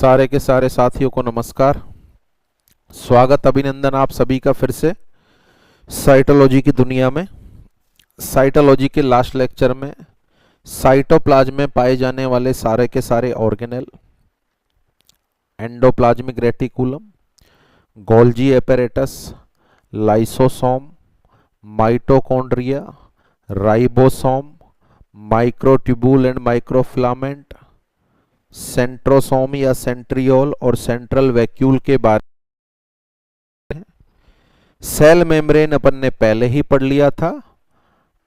सारे के सारे साथियों को नमस्कार। स्वागत अभिनंदन आप सभी का फिर से साइटोलॉजी की दुनिया में। साइटोलॉजी के लास्ट लेक्चर में साइटोप्लाज्म में पाए जाने वाले सारे के सारे organelle, endoplasmic reticulum, Golgi apparatus, lysosome, mitochondria, ribosome, microtubule and microfilament, centrosome या सेंट्रियोल और सेंट्रल वैक्यूल के बारे में। सेल मेम्ब्रेन अपन ने पहले ही पढ़ लिया था।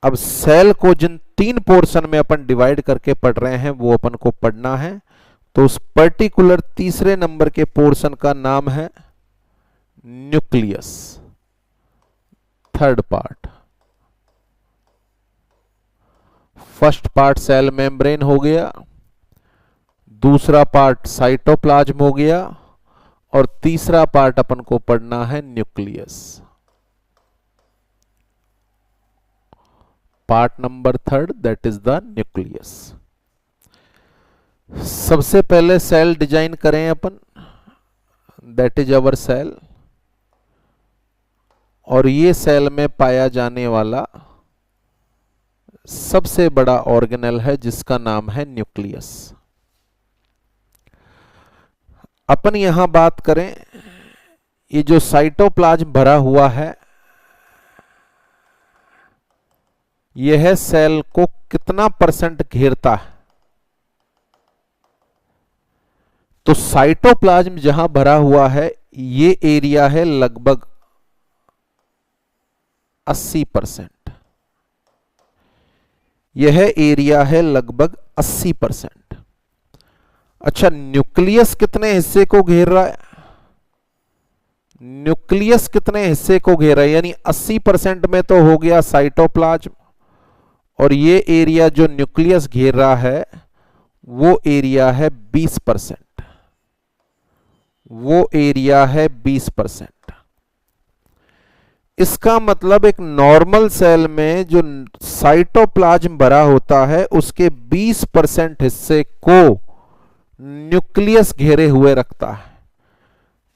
अब सेल को जिन 3 पोर्शन में अपन डिवाइड करके पढ़ रहे हैं वो अपन को पढ़ना है। तो उस पर्टिकुलर तीसरे नंबर के पोर्शन का नाम है nucleus. Third part, first part cell membrane हो गया, दूसरा पार्ट साइटोप्लाज्म हो गया और तीसरा पार्ट अपन को पढ़ना है nucleus. Part number third, that is the nucleus. सबसे पहले सेल डिजाइन करें अपन, दैट इज अवर सेल। और ये सेल में पाया जाने वाला सबसे बड़ा ऑर्गेनेल है जिसका नाम है न्यूक्लियस। अपन यहां बात करें, ये जो साइटोप्लाज्म भरा हुआ है यह सेल को कितना परसेंट घेरता है? तो साइटोप्लाज्म जहां भरा हुआ है ये एरिया है लगभग 80%। यह एरिया है लगभग 80%। अच्छा, न्यूक्लियस कितने हिस्से को घेर रहा है? न्यूक्लियस कितने हिस्से को घेर रहा है? यानी 80% में तो हो गया साइटोप्लाज्म, और ये एरिया जो न्यूक्लियस घेर रहा है वो एरिया है 20%। वो एरिया है 20%। इसका मतलब एक नॉर्मल सेल में जो साइटोप्लाज्म भरा होता है उसके 20% हिस्से को न्यूक्लियस घेरे हुए रखता है।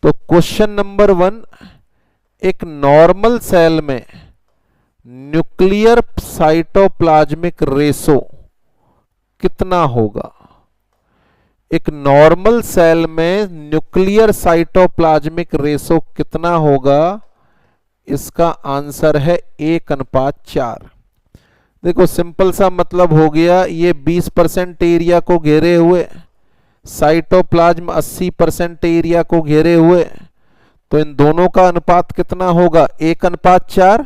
तो क्वेश्चन नंबर 1, एक नॉर्मल सेल में न्यूक्लियर साइटोप्लाज्मिक रेशो कितना होगा? एक नॉर्मल सेल में न्यूक्लियर साइटोप्लाज्मिक रेशो कितना होगा? इसका आंसर है 1:4। देखो सिंपल सा मतलब हो गया, ये 20% एरिया को घेरे हुए, साइटोप्लाज्म 80% एरिया को घेरे हुए, तो इन दोनों का अनुपात कितना होगा? 1:4।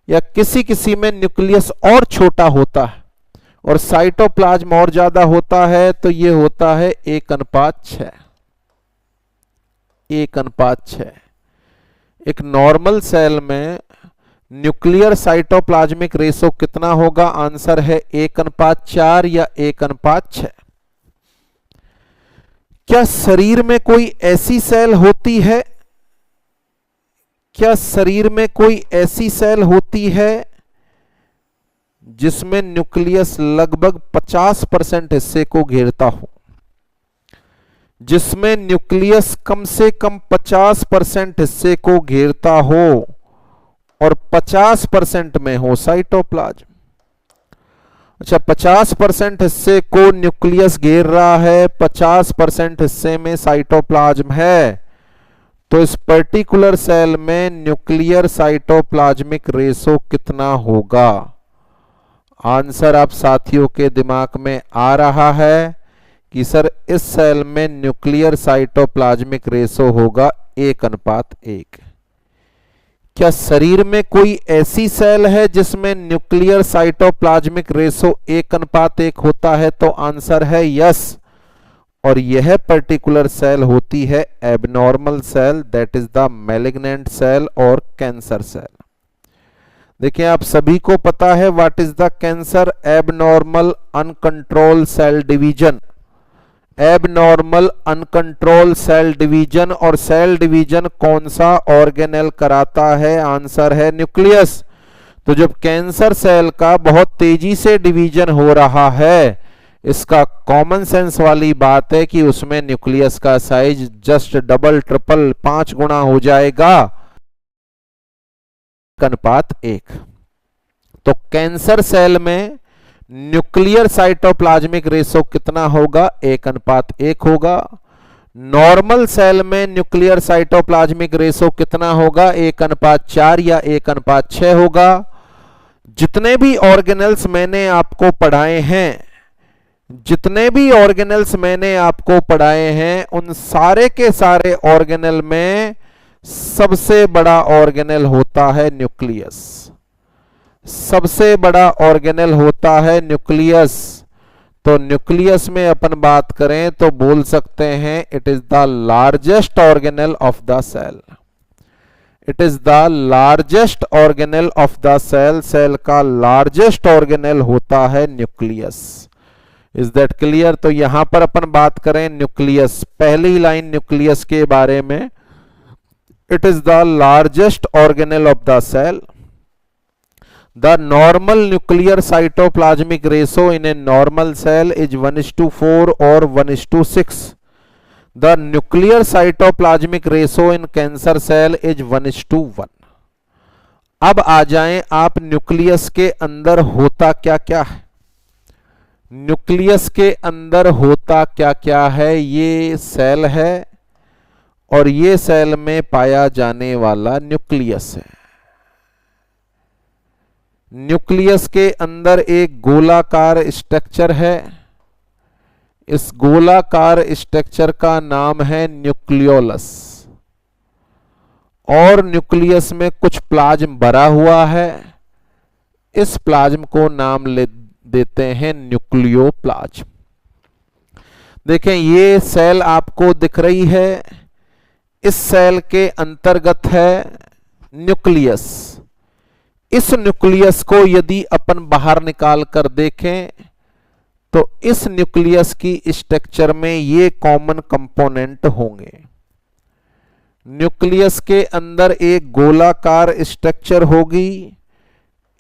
या किसी किसी में न्यूक्लियस और छोटा होता है और साइटोप्लाज्म और ज्यादा होता है तो ये होता है 1:6। 1:6। एक नॉर्मल सेल में न्यूक्लियर साइटोप्लाज्मिक रेशो कितना होगा? आंसर है 1:4 या 1:6। क्या शरीर में कोई ऐसी सेल होती है, क्या शरीर में कोई ऐसी सेल होती है जिसमें न्यूक्लियस लगभग 50% हिस्से को घेरता हो? जिसमें न्यूक्लियस कम से कम 50% हिस्से को घेरता हो और 50% में हो साइटोप्लाज्म। अच्छा, 50% हिस्से को न्यूक्लियस घेर रहा है, 50% हिस्से में साइटोप्लाज्म है, तो इस पर्टिकुलर सेल में न्यूक्लियर साइटोप्लाज्मिक रेशो कितना होगा? आंसर आप साथियों के दिमाग में आ रहा है कि सर इस सेल में न्यूक्लियर साइटोप्लाज्मिक रेशो होगा 1:1। क्या शरीर में कोई ऐसी सेल है जिसमें न्यूक्लियर साइटोप्लाज्मिक रेशो 1:1 होता है? तो आंसर है यस, और यह पर्टिकुलर सेल होती है abnormal cell, that is the malignant cell और कैंसर सेल। देखिए आप सभी को पता है what is the cancer? Abnormal uncontrol cell division. Abnormal uncontrol cell division, और सेल डिवीजन कौन सा ऑर्गेनेल कराता है? आंसर है न्यूक्लियस। तो जब कैंसर सेल का बहुत तेजी से डिवीजन हो रहा है, इसका कॉमन सेंस वाली बात है कि उसमें न्यूक्लियस का साइज जस्ट डबल ट्रिपल 5 गुना हो जाएगा, अनुपात 1। तो कैंसर सेल में न्यूक्लियर साइटोप्लाज्मिक रेशो कितना होगा? 1:1 होगा। नॉर्मल सेल में न्यूक्लियर साइटोप्लाज्मिक रेशो कितना होगा? 1:4 या 1:6 होगा। जितने भी ऑर्गेनेल्स मैंने आपको पढ़ाए हैं, उन सारे के सारे ऑर्गेनेल में सबसे बड़ा ऑर्गेनेल होता है न्यूक्लियस। सबसे बड़ा ऑर्गेनेल होता है न्यूक्लियस। तो न्यूक्लियस में अपन बात करें तो बोल सकते हैं it is the largest organelle of the cell. It is the largest organelle of the cell. Cell का लार्जेस्ट ऑर्गेनेल होता है न्यूक्लियस। Is that clear? तो यहां पर अपन बात करें न्यूक्लियस, पहली लाइन न्यूक्लियस के बारे में, it is the largest organelle of the cell. The normal nuclear cytoplasmic ratio in a normal cell is 1:4 or 1:6. The nuclear cytoplasmic ratio in cancer cell is 1:1. अब आ जाएं आप न्यूक्लियस के अंदर होता क्या क्या है। न्यूक्लियस के अंदर होता क्या क्या है? ये सेल है और ये सेल में पाया जाने वाला न्यूक्लियस है। न्यूक्लियस के अंदर एक गोलाकार स्ट्रक्चर है। इस गोलाकार स्ट्रक्चर का नाम है न्यूक्लियोलस। और न्यूक्लियस में कुछ प्लाज्म भरा हुआ है। इस प्लाज्म को नाम देते हैं न्यूक्लियोप्लाज्म। देखें, ये सेल आपको दिख रही है। इस सेल के अंतर्गत है न्यूक्लियस। इस न्यूक्लियस को यदि अपन बाहर निकाल कर देखें तो इस न्यूक्लियस की स्ट्रक्चर में ये कॉमन कंपोनेंट होंगे। न्यूक्लियस के अंदर एक गोलाकार स्ट्रक्चर होगी।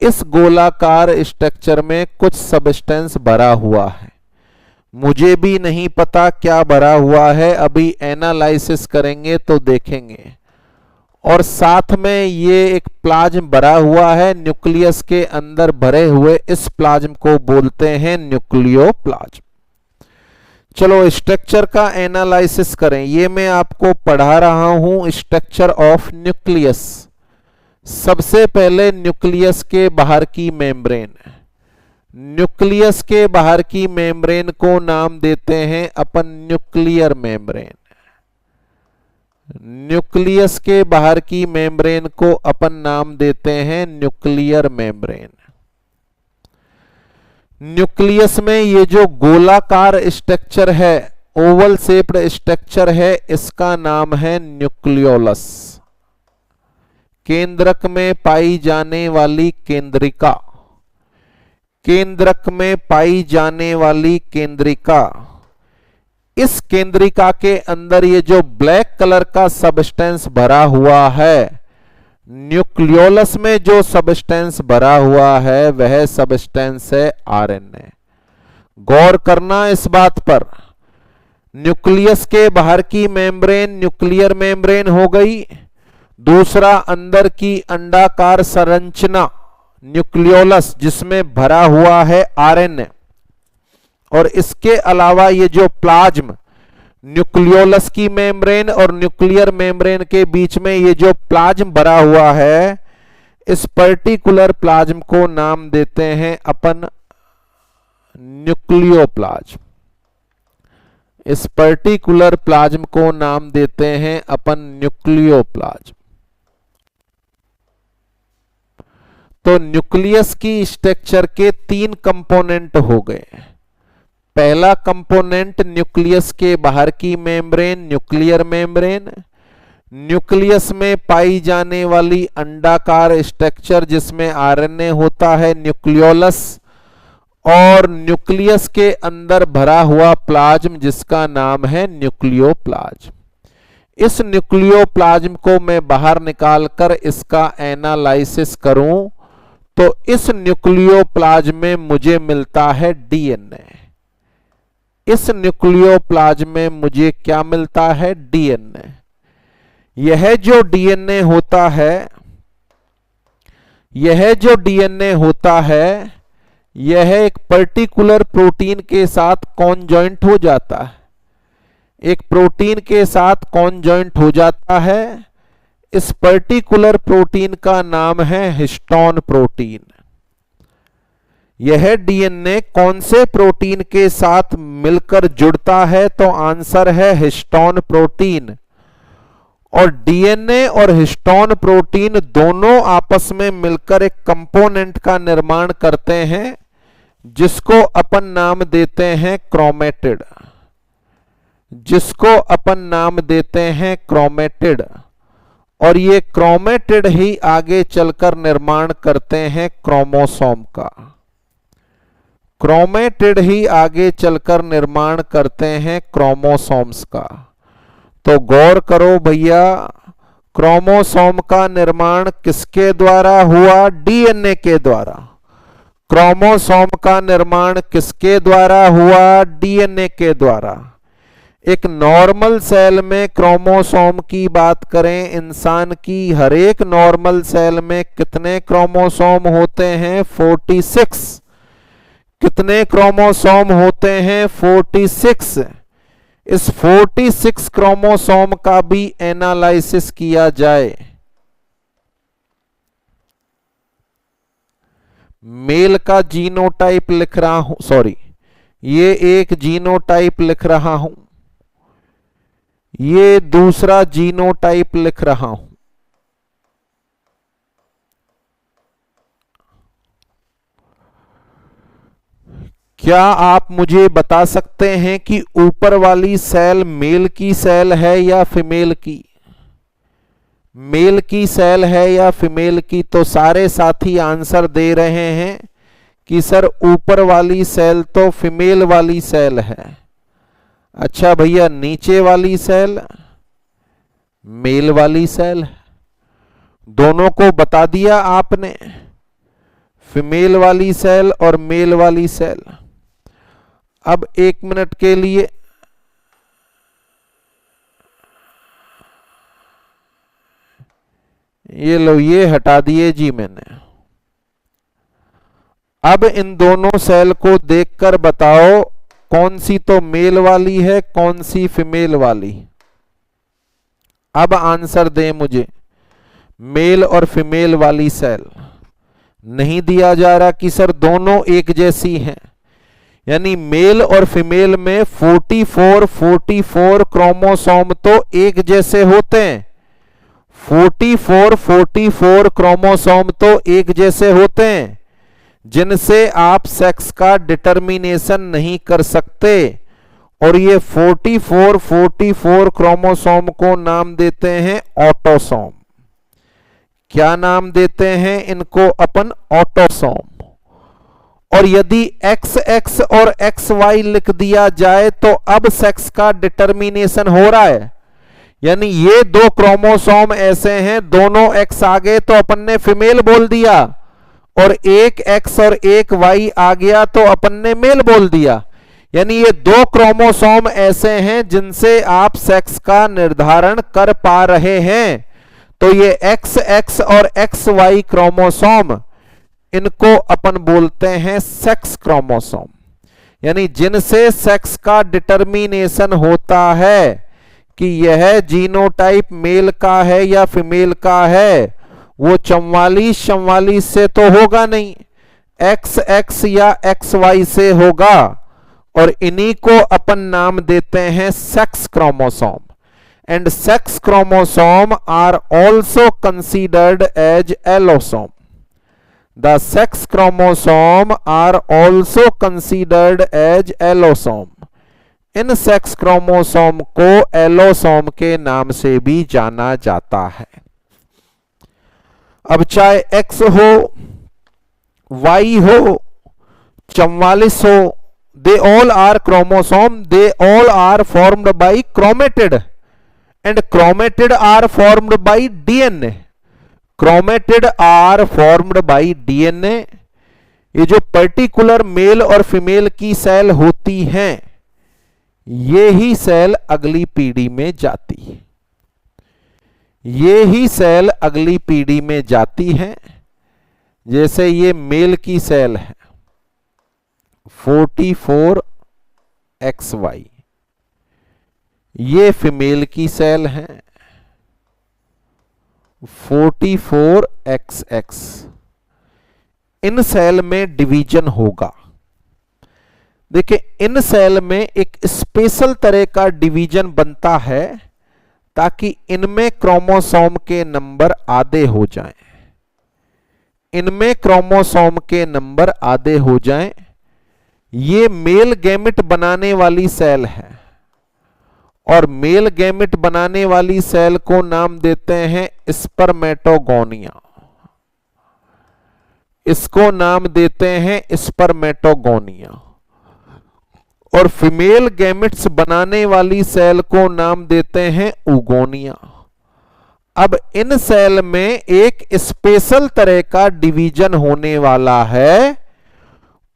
इस गोलाकार स्ट्रक्चर में कुछ सब्सटेंस भरा हुआ है। मुझे भी नहीं पता क्या भरा हुआ है, अभी एनालिसिस करेंगे तो देखेंगे। और साथ में ये एक प्लाज्म भरा हुआ है। न्यूक्लियस के अंदर भरे हुए इस प्लाज्म को बोलते हैं न्यूक्लियोप्लाज्म। चलो स्ट्रक्चर का एनालिसिस करें। ये मैं आपको पढ़ा रहा हूं स्ट्रक्चर ऑफ न्यूक्लियस। सबसे पहले न्यूक्लियस के बाहर की मेम्ब्रेन। न्यूक्लियस के बाहर की मेम्ब्रेन को नाम देते हैं अपन न्यूक्लियर मेम्ब्रेन। न्यूक्लियस के बाहर की मेम्ब्रेन को अपन नाम देते हैं न्यूक्लियर मेम्ब्रेन। न्यूक्लियस में ये जो गोलाकार स्ट्रक्चर है, ओवल शेप्ड स्ट्रक्चर है, इसका नाम है न्यूक्लियोलस। केंद्रक में पाई जाने वाली केंद्रिका। केंद्रक में पाई जाने वाली केंद्रिका। इस केंद्रिका के अंदर ये जो ब्लैक कलर का सब्सटेंस भरा हुआ है, न्यूक्लियोलस में जो सब्सटेंस भरा हुआ है वह सब्सटेंस है आरएनए। गौर करना इस बात पर। न्यूक्लियस के बाहर की मेम्ब्रेन न्यूक्लियर मेम्ब्रेन हो गई। दूसरा, अंदर की अंडाकार संरचना न्यूक्लियोलस जिसमें भरा हुआ है आरएनए। और इसके अलावा ये जो प्लाज्म, न्यूक्लियोलस की मेम्ब्रेन और न्यूक्लियर मेम्ब्रेन के बीच में ये जो प्लाज्म भरा हुआ है, इस पर्टिकुलर प्लाज्म को नाम देते हैं अपन न्यूक्लियोप्लाज्म। इस पर्टिकुलर प्लाज्म को नाम देते हैं अपन न्यूक्लियोप्लाज्म। तो न्यूक्लियस की स्ट्रक्चर के 3 कंपोनेंट हो गए। पहला कंपोनेंट न्यूक्लियस के बाहर की मेम्ब्रेन, न्यूक्लियर मेम्ब्रेन। न्यूक्लियस में पाई जाने वाली अंडाकार स्ट्रक्चर जिसमें आरएनए होता है, न्यूक्लियोलस। और न्यूक्लियस के अंदर भरा हुआ प्लाज्म जिसका नाम है न्यूक्लियोप्लाज्म। इस न्यूक्लियोप्लाज्म को मैं बाहर निकालकर इसका एनालिसिस करूं तो इस न्यूक्लियोप्लाज्म में मुझे मिलता है डीएनए। इस न्यूक्लियोप्लाज्म में मुझे क्या मिलता है? डीएनए। यह जो डीएनए होता है, यह जो डीएनए होता है, यह एक पर्टिकुलर प्रोटीन के साथ कॉन्जॉइंट हो जाता है, एक प्रोटीन के साथ कॉन्जॉइंट हो जाता है। इस पर्टिकुलर प्रोटीन का नाम है हिस्टोन प्रोटीन। यह डीएनए कौन से प्रोटीन के साथ मिलकर जुड़ता है? तो आंसर है हिस्टोन प्रोटीन। और डीएनए और हिस्टोन प्रोटीन दोनों आपस में मिलकर एक कंपोनेंट का निर्माण करते हैं, जिसको अपन नाम देते हैं क्रोमेटिड, जिसको अपन नाम देते हैं क्रोमेटिड। और ये क्रोमेटिड ही आगे चलकर निर्माण करते हैं क्रोमोसोम का। क्रोमेटिड ही आगे चलकर निर्माण करते हैं क्रोमोसोम्स का। तो गौर करो भैया, क्रोमोसोम का निर्माण किसके द्वारा हुआ? डीएनए के द्वारा। क्रोमोसोम का निर्माण किसके द्वारा हुआ? डीएनए के द्वारा। एक नॉर्मल सेल में क्रोमोसोम की बात करें, इंसान की हर एक नॉर्मल सेल में कितने क्रोमोसोम होते हैं? 46। कितने क्रोमोसोम होते हैं? 46। इस 46 क्रोमोसोम का भी एनालिसिस किया जाए, मेल का जीनोटाइप लिख रहा हूं, सॉरी, ये एक जीनोटाइप लिख रहा हूं, ये दूसरा जीनोटाइप लिख रहा हूं। क्या आप मुझे बता सकते हैं कि ऊपर वाली सेल मेल की सेल है या फीमेल की? मेल की सेल है या फीमेल की? तो सारे साथी आंसर दे रहे हैं कि सर ऊपर वाली सेल तो फीमेल वाली सेल है। अच्छा भैया, नीचे वाली सेल मेल वाली सेल है। दोनों को बता दिया आपने, फीमेल वाली सेल और मेल वाली सेल। अब 1 मिनट के लिए ये लो, ये हटा दिए जी मैंने। अब इन दोनों सेल को देखकर बताओ कौन सी तो मेल वाली है, कौन सी फीमेल वाली। अब आंसर दें मुझे, मेल और फीमेल वाली सेल। नहीं दिया जा रहा कि सर दोनों एक जैसी हैं, यानी मेल और फीमेल में 44 क्रोमोसोम तो एक जैसे होते हैं। 44 क्रोमोसोम तो एक जैसे होते हैं, जिनसे आप सेक्स का डिटर्मिनेशन नहीं कर सकते। और ये 44 क्रोमोसोम को नाम देते हैं ऑटोसोम। क्या नाम देते हैं इनको? अपन ऑटोसोम। और यदि XX और XY लिख दिया जाए तो अब सेक्स का डिटर्मिनेशन हो रहा है, यानी ये दो क्रोमोसोम ऐसे हैं, दोनों X आ गए तो अपन ने फीमेल बोल दिया, और एक X और एक Y आ गया तो अपन ने मेल बोल दिया। यानी ये दो क्रोमोसोम ऐसे हैं जिनसे आप सेक्स का निर्धारण कर पा रहे हैं। तो ये XX और XY क्रोमोसोम, इनको अपन बोलते हैं सेक्स क्रोमोसोम, यानी जिनसे सेक्स का डिटर्मिनेशन होता है कि यह जीनोटाइप मेल का है या फीमेल का है। वो 44 से तो होगा नहीं, XX या XY से होगा। और इन्हीं को अपन नाम देते हैं sex chromosome. And sex chromosome are also considered as allosome. The sex chromosome are also considered as allosome. इन सेक्स क्रोमोसोम को एलोसोम के नाम से भी जाना जाता है। अब चाहे X हो, Y हो, 44 हो, they all are chromosome, they all are formed by chromatid, and chromatid are formed by DNA. Chromatid are formed by DNA. ये जो पर्टिकुलर मेल और फीमेल की सेल होती हैं, ये ही सेल अगली पीढ़ी में जाती है, ये ही सेल अगली पीढ़ी में जाती है। जैसे ये मेल की सेल है 44XY, ये फीमेल की सेल है 44XX। इन सेल में डिवीजन होगा। देखिए, इन सेल में एक स्पेशल तरह का डिवीजन बनता है ताकि इनमें क्रोमोसोम के नंबर आधे हो जाएं, इनमें क्रोमोसोम के नंबर आधे हो जाएं। ये मेल गैमेट बनाने वाली सेल है और मेल गैमेट बनाने वाली सेल को नाम देते हैं स्पर्मेटोगोनिया, इसको नाम देते हैं स्पर्मेटोगोनिया। और फीमेल गैमेट्स बनाने वाली सेल को नाम देते हैं oogonia। अब इन सेल में एक स्पेशल तरह का डिवीजन होने वाला है,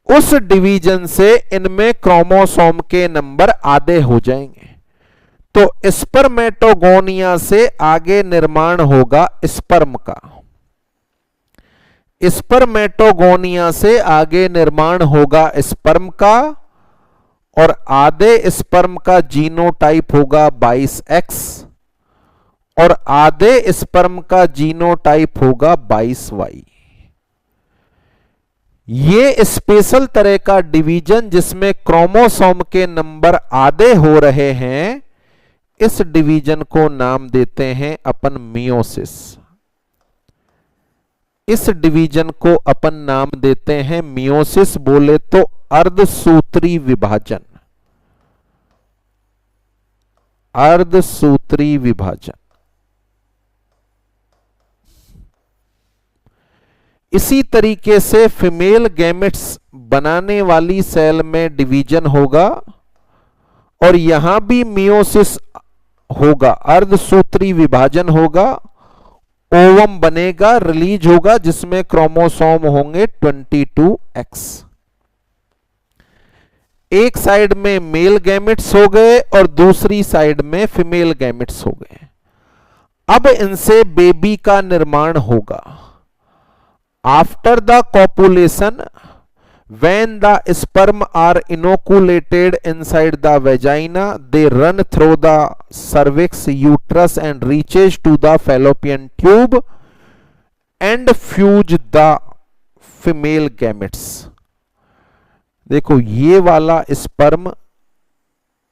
उस डिवीजन से इनमें क्रोमोसोम के नंबर आधे हो जाएंगे। तो स्पर्मेटोगोनिया से आगे निर्माण होगा स्पर्म का, स्पर्मेटोगोनिया से आगे निर्माण होगा स्पर्म का, और आधे स्पर्म का जीनोटाइप होगा 22X और आधे स्पर्म का जीनोटाइप होगा 22Y। ये स्पेशल तरह का डिवीजन जिसमें क्रोमोसोम के नंबर आधे हो रहे हैं, इस डिवीजन को नाम देते हैं अपन मियोसिस। इस डिवीजन को अपन नाम देते हैं मियोसिस, बोले तो अर्धसूत्री विभाजन, अर्धसूत्री विभाजन। इसी तरीके से फीमेल गैमेट्स बनाने वाली सेल में डिवीजन होगा और यहां भी मियोसिस होगा, अर्धसूत्री विभाजन होगा, ओवम बनेगा, रिलीज होगा, जिसमें क्रोमोसोम होंगे 22X। एक साइड में मेल गैमेट्स हो गए और दूसरी साइड में फीमेल गैमेट्स हो गए। अब इनसे बेबी का निर्माण होगा। After the copulation, when the sperm are inoculated inside the vagina, they run through the cervix, uterus and reaches to the fallopian tube and fuse the female gametes। देखो, ये वाला स्पर्म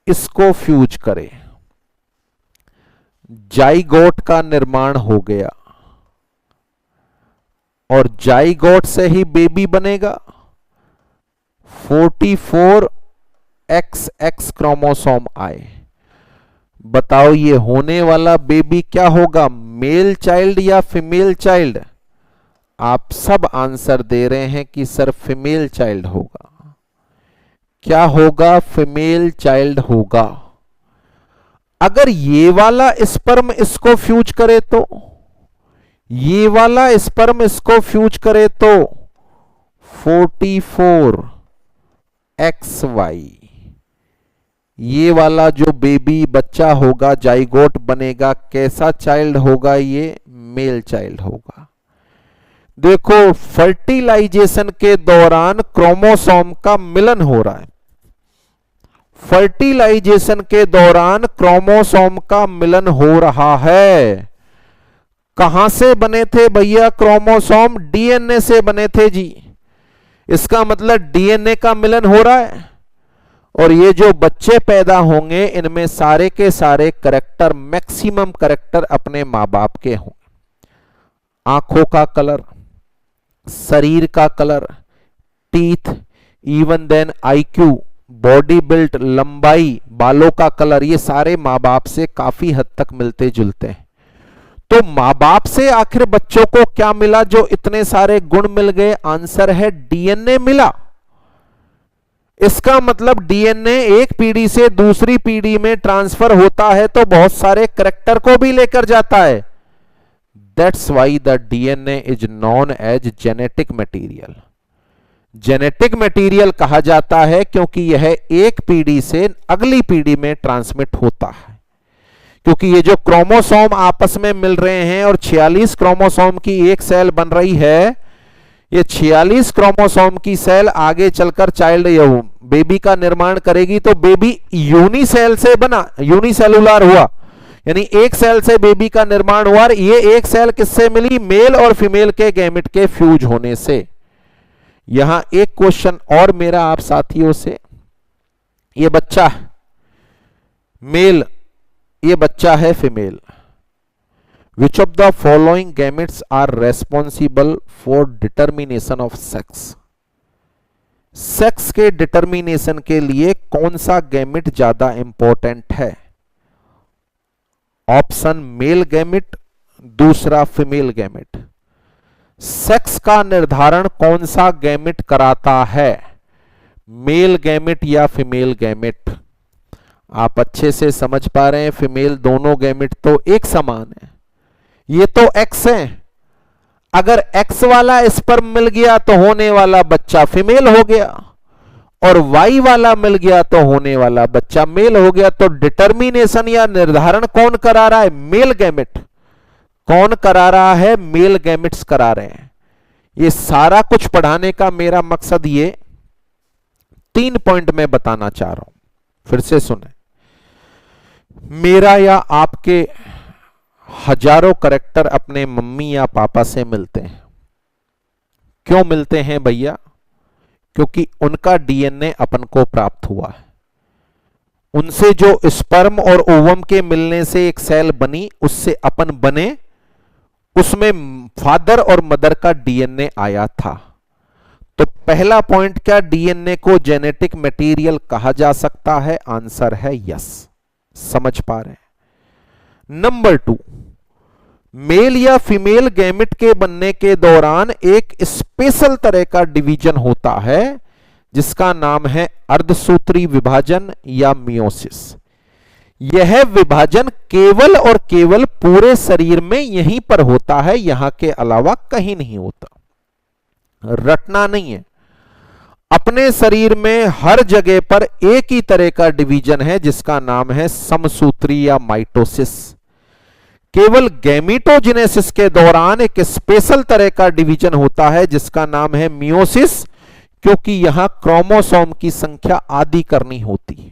इसको फ्यूज करे, zygote का निर्माण हो गया और जाइगोट से ही बेबी बनेगा। 44XX क्रोमोसोम आए। बताओ, ये होने वाला बेबी क्या होगा, मेल चाइल्ड या फीमेल चाइल्ड? आप सब आंसर दे रहे हैं कि सर फीमेल चाइल्ड होगा। क्या होगा? फीमेल चाइल्ड होगा। अगर ये वाला स्पर्म इसको फ्यूज करे तो, ये वाला स्पर्म इसको फ्यूज करे तो 44XY, ये वाला जो बेबी बच्चा होगा, जाइगोट बनेगा, कैसा चाइल्ड होगा? ये मेल चाइल्ड होगा। देखो, फर्टिलाइजेशन के दौरान क्रोमोसोम का मिलन हो रहा है। फर्टिलाइजेशन के दौरान क्रोमोसोम का मिलन हो रहा है। कहां से बने थे भैया क्रोमोसोम? डीएनए से बने थे जी। इसका मतलब डीएनए का मिलन हो रहा है और ये जो बच्चे पैदा होंगे इनमें सारे के सारे करैक्टर, मैक्सिमम करैक्टर अपने मां बाप के होंगे। आंखों का कलर, शरीर का colour, teeth, even then IQ, body built, लंबाई, बालों का कलर, ये सारे मां बाप से काफी हद तक मिलते जुलते हैं। तो मां बाप से आखिर बच्चों को क्या मिला जो इतने सारे गुण मिल गए? आंसर है डीएनए मिला। इसका मतलब डीएनए एक पीढ़ी से दूसरी पीढ़ी में ट्रांसफर होता है तो बहुत सारे करैक्टर को भी लेकर जाता है। That's why the DNA is known as genetic material. Genetic material कहा जाता है क्योंकि यह एक पीढ़ी से अगली पीढ़ी में ट्रांसमिट होता है। क्योंकि ये जो क्रोमोसोम आपस में मिल रहे हैं और 46 क्रोमोसोम की एक सेल बन रही है, ये 46 क्रोमोसोम की सेल आगे चलकर चाइल्ड बेबी का निर्माण करेगी। तो बेबी यूनिसेल से बना, यूनिसेलुलर हुआ, यानी एक सेल से बेबी का निर्माण हुआ। और ये एक सेल किससे मिली? मेल और फीमेल के गैमेट के फ्यूज होने से। यहां एक क्वेश्चन और मेरा आप साथियों से, ये बच्चा मेल, ये बच्चा है female. Which of the following gametes are responsible for determination of sex? Sex के डिटर्मिनेशन के लिए कौन सा गैमेट ज्यादा इंपॉर्टेंट है? ऑप्शन मेल गैमेट, दूसरा फीमेल गैमेट। सेक्स का निर्धारण कौन सा गैमेट कराता है? मेल गैमेट या फीमेल गैमेट? आप अच्छे से समझ पा रहे हैं, फीमेल दोनों गैमेट तो एक समान है। ये तो एक्स है, अगर एक्स वाला स्पर्म मिल गया तो होने वाला बच्चा फीमेल हो गया, और वाई वाला मिल गया तो होने वाला बच्चा मेल हो गया। तो डिटर्मिनेशन या निर्धारण कौन करा रहा है? Male gamete. कौन करा रहा है? मेल गैमेट्स करा रहे हैं। ये सारा कुछ पढ़ाने का मेरा मकसद ये 3 पॉइंट में बताना चाह रहा हूं, फिर से सुने। मेरा या आपके हजारों करैक्टर अपने मम्मी या पापा से मिलते हैं। क्यों मिलते हैं भैया? क्योंकि उनका डीएनए अपन को प्राप्त हुआ है। उनसे जो स्पर्म और ओवम के मिलने से एक सेल बनी, उससे अपन बने, उसमें फादर और मदर का डीएनए आया था। तो पहला पॉइंट क्या डीएनए को जेनेटिक मटेरियल कहा जा सकता है? आंसर है यस। समझ पा रहे हैं। नंबर 2, मेल या फीमेल गैमेट के बनने के दौरान एक स्पेशल तरह का डिवीजन होता है जिसका नाम है अर्धसूत्री विभाजन या मियोसिस। यह विभाजन केवल और केवल पूरे शरीर में यहीं पर होता है, यहां के अलावा कहीं नहीं होता। रटना नहीं है, अपने शरीर में हर जगह पर एक ही तरह का डिवीजन है जिसका नाम है समसूत्री या माइटोसिस। केवल गैमीटोजेनेसिस के दौरान एक स्पेशल तरह का डिवीजन होता है जिसका नाम है मियोसिस, क्योंकि यहां क्रोमोसोम की संख्या आधी करनी होती है।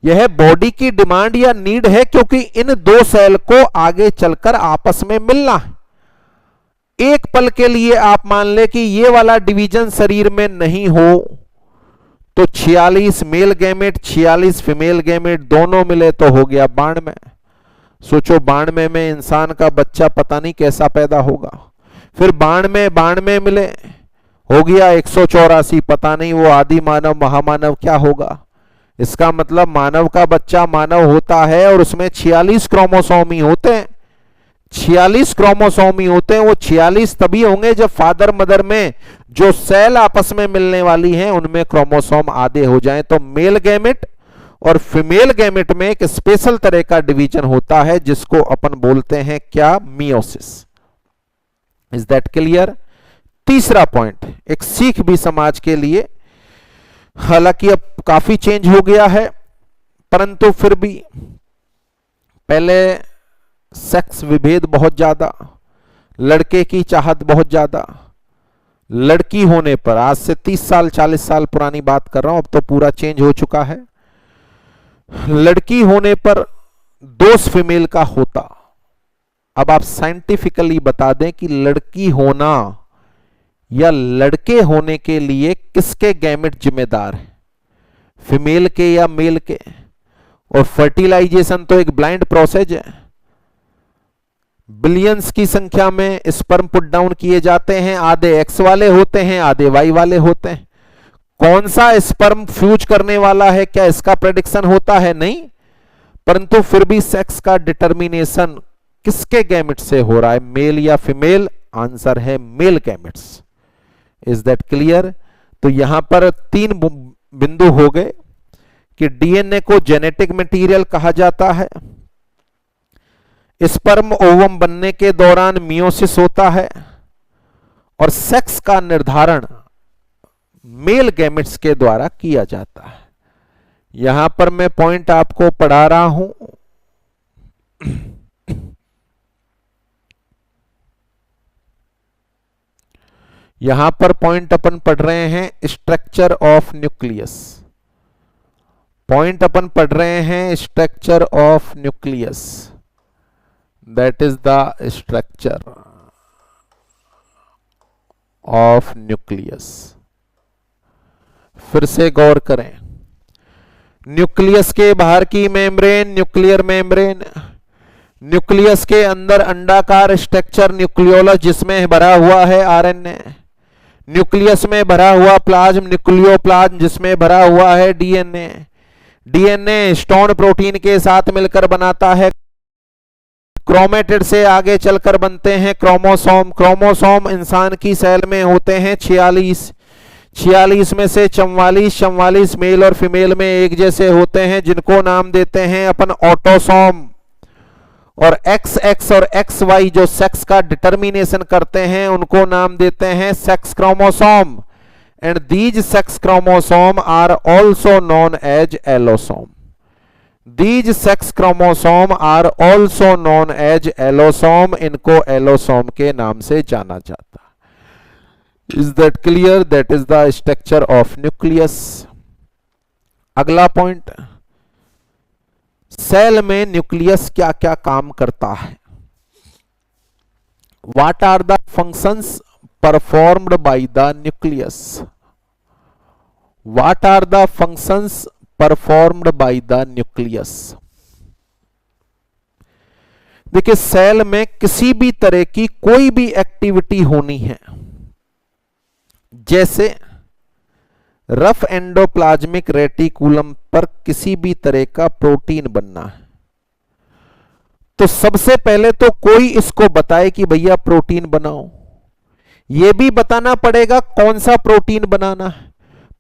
यह बॉडी की डिमांड या नीड है, क्योंकि इन दो सेल को आगे चलकर आपस में मिलना है। एक पल के लिए आप मान ले कि ये वाला डिवीजन शरीर में नहीं हो तो 46 मेल गैमेट 46 फीमेल गैमेट दोनों मिले तो हो गया 92। सोचो 92 में इंसान का बच्चा पता नहीं कैसा पैदा होगा। फिर 92 मिले हो गया 184, पता नहीं वो आदि मानव महामानव क्या होगा। इसका मतलब मानव का बच्चा मानव होता है और उसमें 46 क्रोमोसोम ही होते हैं। 46 क्रोमोसोम ही होते हैं। वो 46 तभी होंगे जब फादर मदर में जो सेल आपस में मिलने वाली हैं उनमें क्रोमोसोम आधे हो जाएं। तो मेल गैमेट और फीमेल गैमेट में एक स्पेशल तरह का डिवीजन होता है जिसको अपन बोलते हैं क्या? मियोसिस। Is that clear? तीसरा पॉइंट, एक सीख भी समाज के लिए, हालांकि अब काफी चेंज हो गया है परंतु फिर भी पहले सेक्स विभेद बहुत ज्यादा, लड़के की चाहत बहुत ज्यादा। लड़की होने पर, आज से 30 साल 40 साल पुरानी बात कर रहा हूं, अब तो पूरा चेंज हो चुका है। लड़की होने पर दोष फीमेल का होता। अब आप साइंटिफिकली बता दें कि लड़की होना या लड़के होने के लिए किसके गैमेट जिम्मेदार है? फीमेल के या मेल के? और फर्टिलाइजेशन तो एक ब्लाइंड प्रोसेस है। बिलियंस की संख्या में स्पर्म पुट डाउन किए जाते हैं, आधे एक्स वाले होते हैं आधे वाई वाले होते हैं। कौन सा स्पर्म फ्यूज करने वाला है क्या इसका प्रेडिक्शन होता है? नहीं। परंतु फिर भी सेक्स का डिटर्मिनेशन किसके गैमेट से हो रहा है? मेल या फीमेल? आंसर है male gametes. Is that clear? तो यहां पर 3 बिंदु हो गए कि डीएनए को जेनेटिक मटेरियल कहा जाता है, स्पर्म ओवम बनने के दौरान मियोसिस होता है, और सेक्स का निर्धारण मेल गैमेट्स के द्वारा किया जाता है। यहां पर मैं पॉइंट आपको पढ़ा रहा हूं। यहां पर पॉइंट अपन पढ़ रहे हैं स्ट्रक्चर ऑफ न्यूक्लियस। पॉइंट अपन पढ़ रहे हैं structure of nucleus, that is the structure of nucleus. फिर से गौर करें, न्यूक्लियस के बाहर की मेम्ब्रेन न्यूक्लियर मेम्ब्रेन, न्यूक्लियस के अंदर अंडाकार स्ट्रक्चर न्यूक्लियोलस जिसमें भरा हुआ है आरएनए, न्यूक्लियस में भरा हुआ प्लाज्म न्यूक्लियोप्लाज्म जिसमें भरा हुआ है डीएनए, डीएनए स्टोन प्रोटीन के साथ मिलकर बनाता है, क्रोमेटिड से आगे चलकर बनते हैं क्रोमोसोम, क्रोमोसोम इंसान की सेल में होते हैं 46, 46 में से 44 मेल और फीमेल में एक जैसे होते हैं जिनको नाम देते हैं अपन ऑटोसोम। और XX और XY जो सेक्स का डिटर्मिनेशन करते हैं उनको नाम देते हैं sex chromosome, and these sex chromosome are also known as allosome. These sex chromosome are also known as allosome, इनको एलोसोम के नाम से जाना जाता है। Is that clear? That is the structure of nucleus. अगला पॉइंट, सेल में nucleus क्या क्या काम करता है? What are the functions performed by the nucleus? What are the functions performed by the nucleus? देखिए, सेल में किसी भी तरह की कोई भी एक्टिविटी होनी है, जैसे रफ एंडोप्लाज्मिक रेटिकुलम पर किसी भी तरह का प्रोटीन बनना है, तो सबसे पहले तो कोई इसको बताए कि भैया प्रोटीन बनाओ। यह भी बताना पड़ेगा कौन सा प्रोटीन बनाना है।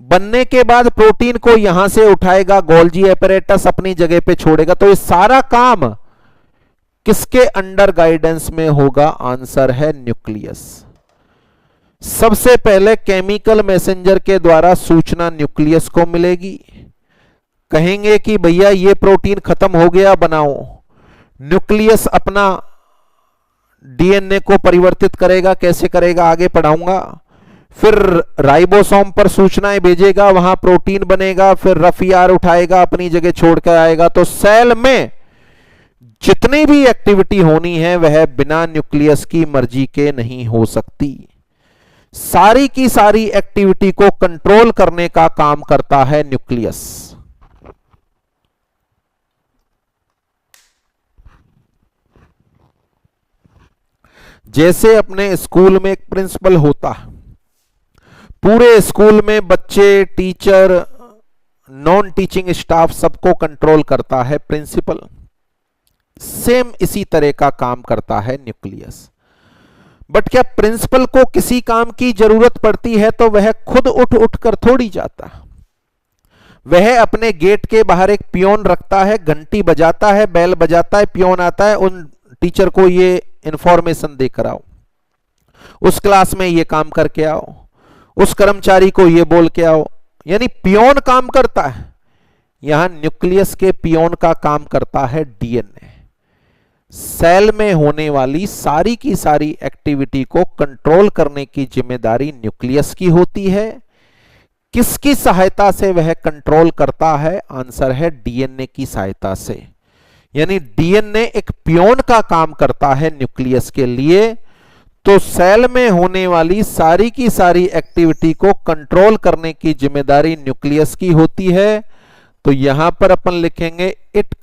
बनने के बाद प्रोटीन को यहां से उठाएगा, गोल्जी एपरेटस अपनी जगह पे छोड़ेगा। तो ये सारा काम किसके अंडर गाइडेंस में होगा? आंसर है न्यूक्लियस। सबसे पहले केमिकल मैसेंजर के द्वारा सूचना न्यूक्लियस को मिलेगी, कहेंगे कि भैया ये प्रोटीन खत्म हो गया, बनाओ। न्यूक्लियस अपना डीएनए को परिवर्तित करेगा, कैसे करेगा आगे पढ़ाऊंगा। फिर राइबोसोम पर सूचनाएं भेजेगा, वहां प्रोटीन बनेगा, फिर रफीआर उठाएगा, अपनी जगह छोड़कर आएगा। तो सेल में जितनी भी एक्टिविटी होनी है वह बिना न्यूक्लियस की मर्जी के नहीं हो सकती। सारी की सारी एक्टिविटी को कंट्रोल करने का काम करता है न्यूक्लियस। जैसे अपने स्कूल में एक प्रिंसिपल होता है, पूरे स्कूल में बच्चे, टीचर, नॉन टीचिंग स्टाफ सबको कंट्रोल करता है प्रिंसिपल, सेम इसी तरह का काम करता है न्यूक्लियस। बट क्या प्रिंसिपल को किसी काम की जरूरत पड़ती है तो वह खुद उठ कर थोड़ी जाता? वह अपने गेट के बाहर एक पियोन रखता है, घंटी बजाता है, बेल बजाता है, पियोन आता है, उन टीचर को ये इंफॉर्मेशन देकर आओ, उस क्लास में ये काम करके आओ, उस कर्मचारी को ये बोल के आओ। यानी पियोन काम करता है। यहां न्यूक्लियस के पियोन का काम करता है डीएनए। सेल में होने वाली सारी की सारी एक्टिविटी को कंट्रोल करने की जिम्मेदारी न्यूक्लियस की होती है। किसकी सहायता से वह कंट्रोल करता है? आंसर है डीएनए की सहायता से। यानी डीएनए एक पियोन का काम करता है न्यूक्लियस के लिए। तो सेल में होने वाली सारी की सारी एक्टिविटी को कंट्रोल करने की जिम्मेदारी न्यूक्लियस की होती है। तो यहां पर अपन लिखेंगे it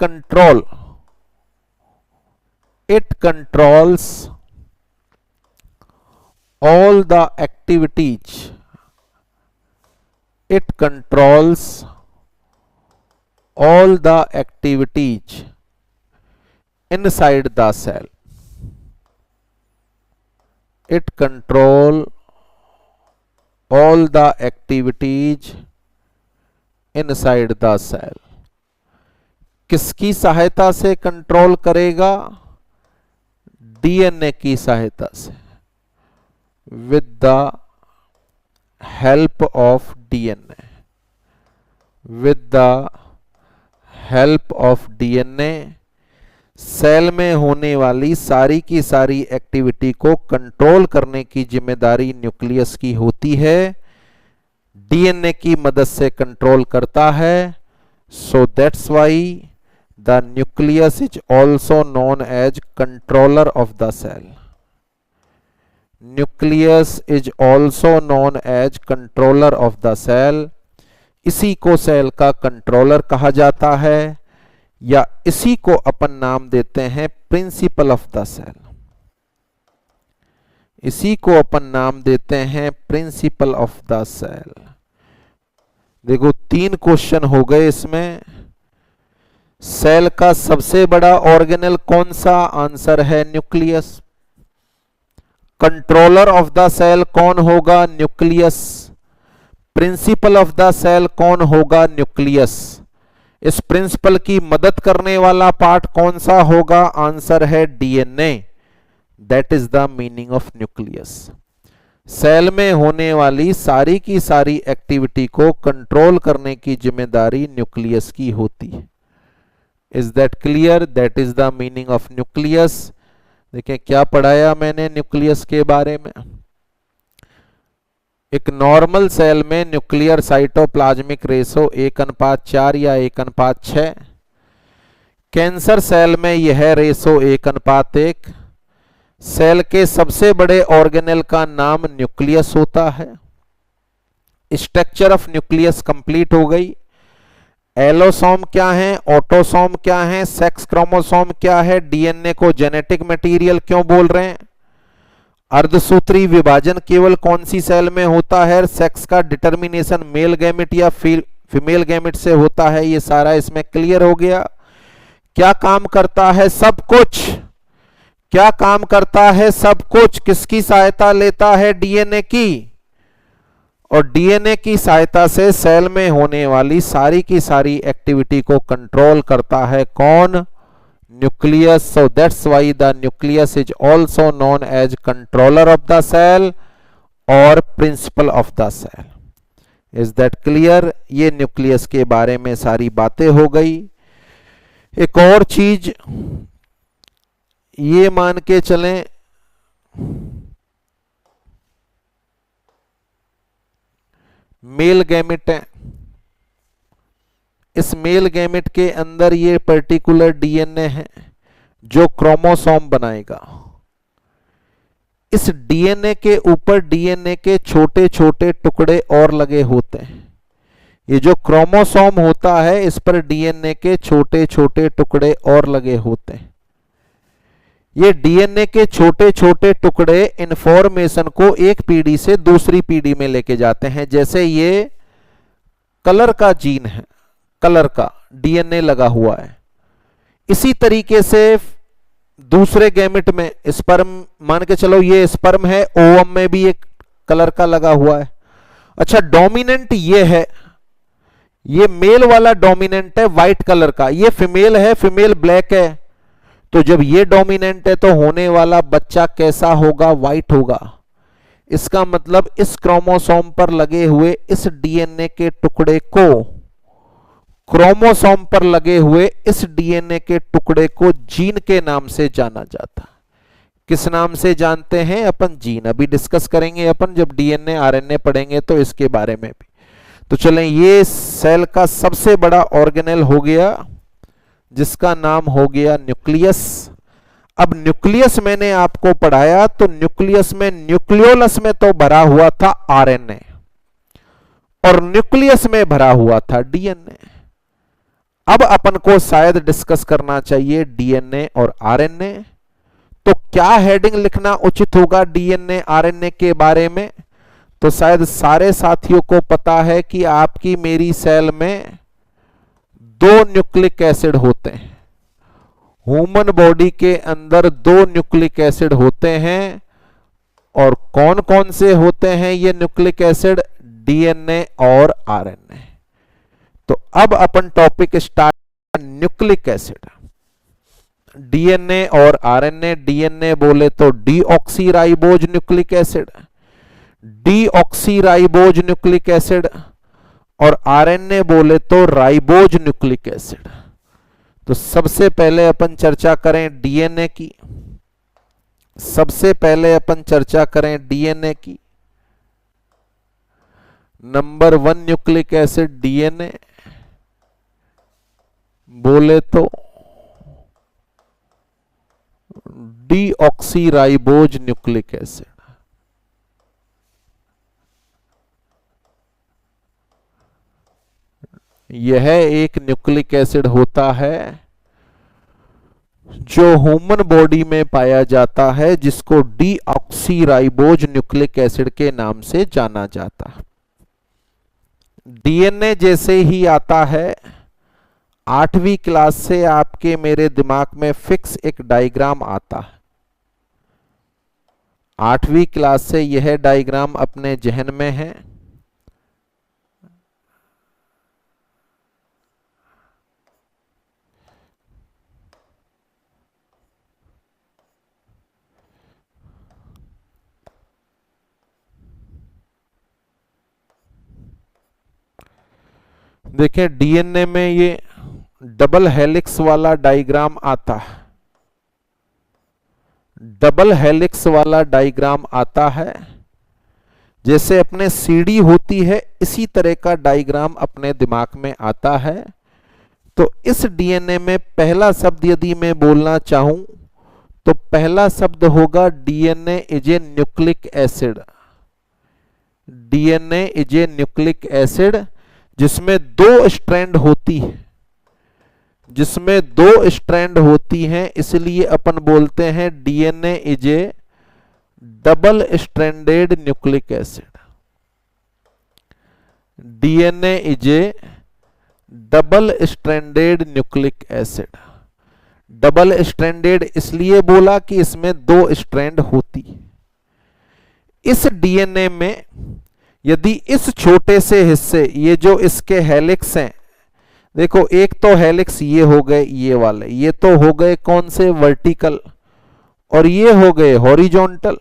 controls all the activities. It controls all the activities inside the cell. It control all the activities inside the cell. किसकी सहायता से कंट्रोल करेगा? डीएनए की सहायता से, with the help of DNA. With the help of DNA, cell में होने वाली सारी की सारी एक्टिविटी को कंट्रोल करने की जिम्मेदारी न्यूक्लियस की होती है, डीएनए की मदद से कंट्रोल करता है. So that's why the nucleus is also known as controller of the cell. Nucleus is also known as controller of the cell. इसी को सेल का कंट्रोलर कहा जाता है, या इसी को अपन नाम देते हैं प्रिंसिपल ऑफ द सेल. इसी को अपन नाम देते हैं प्रिंसिपल ऑफ द सेल. देखो 3 क्वेश्चन हो गए इसमें. सेल का सबसे बड़ा ऑर्गेनल कौन सा? आंसर है nucleus. Controller of the cell कौन होगा? Nucleus. Principal of the cell कौन होगा? न्यूक्लियस. इस प्रिंसिपल की मदद करने वाला पार्ट कौन सा होगा? आंसर है DNA. That is the meaning of nucleus. Cell में होने वाली सारी की सारी एक्टिविटी को कंट्रोल करने की जिम्मेदारी न्यूक्लियस की होती है. Is that clear? That is the meaning of nucleus. देखिए क्या पढ़ाया मैंने न्यूक्लियस के बारे में. एक नॉर्मल सेल में न्यूक्लियर साइटोप्लाज्मिक रेशो 1:4 या 1:6. कैंसर सेल में यह रेशो 1:1. सेल के सबसे बड़े ऑर्गेनेल का नाम न्यूक्लियस होता है. स्ट्रक्चर ऑफ न्यूक्लियस कंप्लीट हो गई. एलोसोम क्या है, ऑटोसोम क्या है, सेक्स क्रोमोसोम क्या है, डीएनए को जेनेटिक मटेरियल क्यों बोल रहे हैं, अर्धसूत्री विभाजन केवल कौन सी सेल में होता है, सेक्स का डिटर्मिनेशन मेल गैमेट या फीमेल गैमेट से होता है, ये सारा इसमें क्लियर हो गया. क्या काम करता है? सब कुछ. क्या काम करता है? सब कुछ. किसकी सहायता लेता है? डीएनए की. और डीएनए की सहायता से सेल में होने वाली सारी की सारी एक्टिविटी को कंट्रोल करता है कौन? Nucleus. So that's why the nucleus is also known as controller of the cell और principal of the cell. Is that clear? ये न्यूक्लियस के बारे में सारी बातें हो गई. एक और चीज ये मान के चलें, मेल गैमेट है. इस मेल गैमेट के अंदर ये पर्टिकुलर डीएनए है जो क्रोमोसोम बनाएगा. इस डीएनए के ऊपर डीएनए के छोटे छोटे टुकड़े और लगे होते हैं. ये जो क्रोमोसोम होता है इस पर डीएनए के छोटे छोटे टुकड़े और लगे होते हैं. ये डीएनए के छोटे छोटे टुकड़े इंफॉर्मेशन को एक पीढ़ी से दूसरी पीढ़ी में लेके जाते हैं. जैसे ये कलर का जीन है, कलर का डीएनए लगा हुआ है, इसी तरीके से दूसरे गैमेट में स्पर्म, मान के चलो ये स्पर्म है, ओवम में भी एक कलर का लगा हुआ है. अच्छा, डोमिनेंट ये है, ये मेल वाला डोमिनेंट है व्हाइट कलर का, ये फीमेल है, फीमेल ब्लैक है. तो जब ये डोमिनेंट है तो होने वाला बच्चा कैसा होगा? व्हाइट होगा. इसका मतलब इस क्रोमोसोम पर लगे हुए इस डीएनए के टुकड़े को, क्रोमोसोम पर लगे हुए इस डीएनए के टुकड़े को जीन के नाम से जाना जाता है. किस नाम से जानते हैं अपन? जीन. अभी डिस्कस करेंगे अपन जब डीएनए आरएनए पढ़ेंगे तो इसके बारे में भी. तो चलें, ये सेल का सबसे बड़ा ऑर्गेनेल हो गया जिसका नाम हो गया न्यूक्लियस. अब न्यूक्लियस मैंने आपको पढ़ाया तो न्यूक्लियस में, न्यूक्लियोलस में तो भरा हुआ था आरएनए और न्यूक्लियस में भरा हुआ था डीएनए. अब अपन को शायद डिस्कस करना चाहिए डीएनए और आरएनए. तो क्या हेडिंग लिखना उचित होगा डीएनए आरएनए के बारे में? तो शायद सारे साथियों को पता है कि आपकी मेरी सेल में 2 न्यूक्लिक एसिड होते हैं. ह्यूमन बॉडी के अंदर 2 न्यूक्लिक एसिड होते हैं. और कौन कौन से होते हैं ये न्यूक्लिक एसिड? डीएनए और आरएनए. तो अब अपन topic start. Nucleic acid, DNA और आरएनए. डीएनए बोले तो deoxyribose nucleic acid, deoxyribose nucleic acid, और आरएनए बोले तो राइबोज न्यूक्लिक एसिड। तो सबसे पहले अपन चर्चा करें डीएनए की। सबसे पहले अपन चर्चा करें डीएनए की। नंबर 1 न्यूक्लिक एसिड डीएनए बोले तो डीऑक्सीराइबोज न्यूक्लिक एसिड। यह एक न्यूक्लिक एसिड होता है जो ह्यूमन बॉडी में पाया जाता है, जिसको डीऑक्सीराइबोज न्यूक्लिक एसिड के नाम से जाना जाता है। डीएनए जैसे ही आता है, 8वीं क्लास से आपके मेरे दिमाग में फिक्स एक डायग्राम आता है। 8वीं क्लास से यह डायग्राम अपने जहन में है। देखें डीएनए में ये डबल हेलिक्स वाला डायग्राम आता है। डबल हेलिक्स वाला डायग्राम आता है। जैसे अपने सीढ़ी होती है, इसी तरह का डायग्राम अपने दिमाग में आता है। तो इस डीएनए में पहला शब्द यदि मैं बोलना चाहूं तो पहला शब्द होगा DNA is A nucleic acid. DNA is A nucleic acid जिसमें 2 स्ट्रैंड होती है, जिसमें 2 स्ट्रैंड होती हैं, इसलिए अपन बोलते हैं DNA is a double stranded nucleic acid. DNA is a double stranded nucleic acid. Double stranded इसलिए बोला कि इसमें 2 स्ट्रैंड होती है। इस डीएनए में यदि इस छोटे से हिस्से, ये जो इसके हेलिक्स हैं, देखो एक तो हेलिक्स ये हो गए, ये वाले, ये तो हो गए कौन से वर्टिकल, और ये हो गए हॉरिजॉन्टल।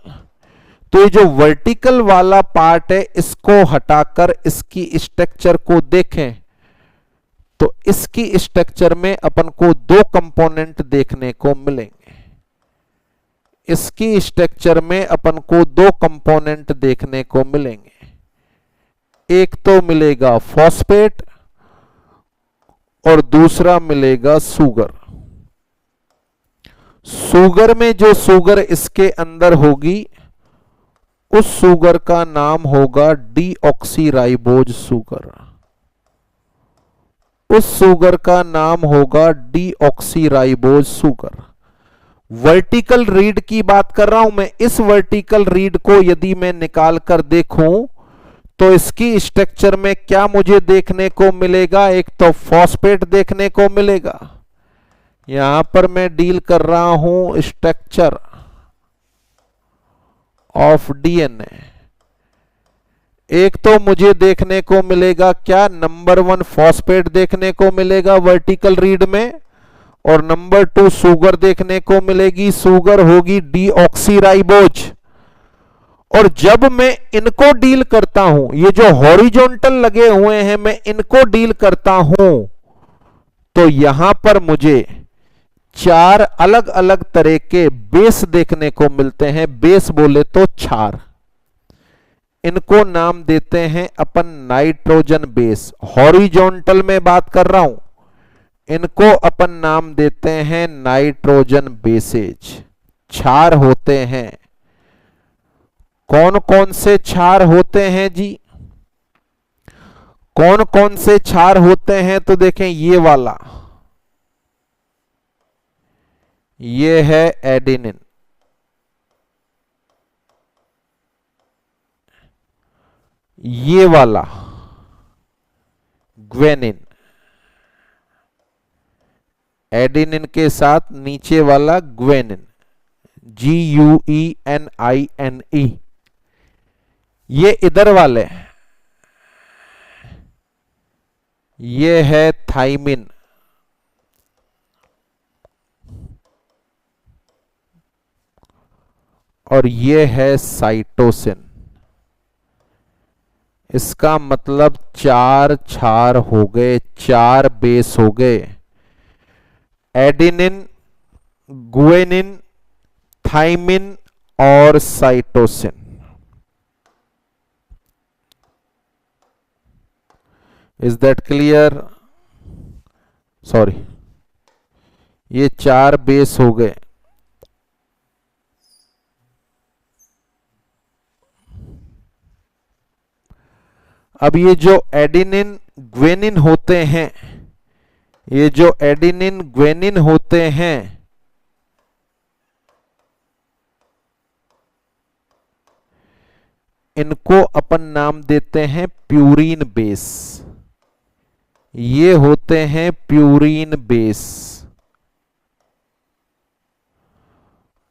तो ये जो वर्टिकल वाला पार्ट है, इसको हटाकर इसकी स्ट्रक्चर को देखें तो इसकी स्ट्रक्चर में अपन को 2 कंपोनेंट देखने को मिलेंगे। इसकी स्ट्रक्चर में अपन को 2 कंपोनेंट देखने को मिलेंगे। एक तो मिलेगा फॉस्फेट और दूसरा मिलेगा सुगर। सुगर में जो सुगर इसके अंदर होगी, उस सुगर का नाम होगा डीऑक्सीराइबोज सुगर। उस सुगर का नाम होगा डीऑक्सीराइबोज सुगर। वर्टिकल रीड की बात कर रहा हूं मैं। इस वर्टिकल रीड को यदि मैं निकाल कर देखूं तो इसकी स्ट्रक्चर में क्या मुझे देखने को मिलेगा? एक तो फॉस्फेट देखने को मिलेगा। यहां पर मैं डील कर रहा हूं स्ट्रक्चर ऑफ डीएनए। एक तो मुझे देखने को मिलेगा क्या? नंबर 1 फॉस्फेट देखने को मिलेगा वर्टिकल रीड में, और नंबर 2 सुगर देखने को मिलेगी। सुगर होगी डीऑक्सीराइबोज। और जब मैं इनको डील करता हूं, ये जो हॉरिजॉन्टल लगे हुए हैं, मैं इनको डील करता हूं, तो यहां पर मुझे 4 अलग अलग तरह के बेस देखने को मिलते हैं। बेस बोले तो क्षार। इनको नाम देते हैं अपन नाइट्रोजन बेस। हॉरिजॉन्टल में बात कर रहा हूं, इनको अपन नाम देते हैं नाइट्रोजन बेसेज। क्षार होते हैं। कौन कौन से क्षार होते हैं जी? कौन कौन से क्षार होते हैं? तो देखें ये वाला, ये है एडेनिन। ये वाला ग्वेनिन। एडेनिन के साथ नीचे वाला ग्वेनिन, GUENINE। ये इधर वाले, ये है थाइमिन। और ये है साइटोसिन। इसका मतलब 4 क्षार हो गए, 4 बेस हो गए, एडिनिन, गुएनिन, थाइमिन और cytosine. Is that clear? Sorry, ये 4 बेस हो गए। अब ये जो एडिनिन ग्वेनिन होते हैं, ये जो एडिनिन ग्वेनिन होते हैं, इनको अपन नाम देते हैं प्यूरीन बेस। ये होते हैं प्यूरीन बेस।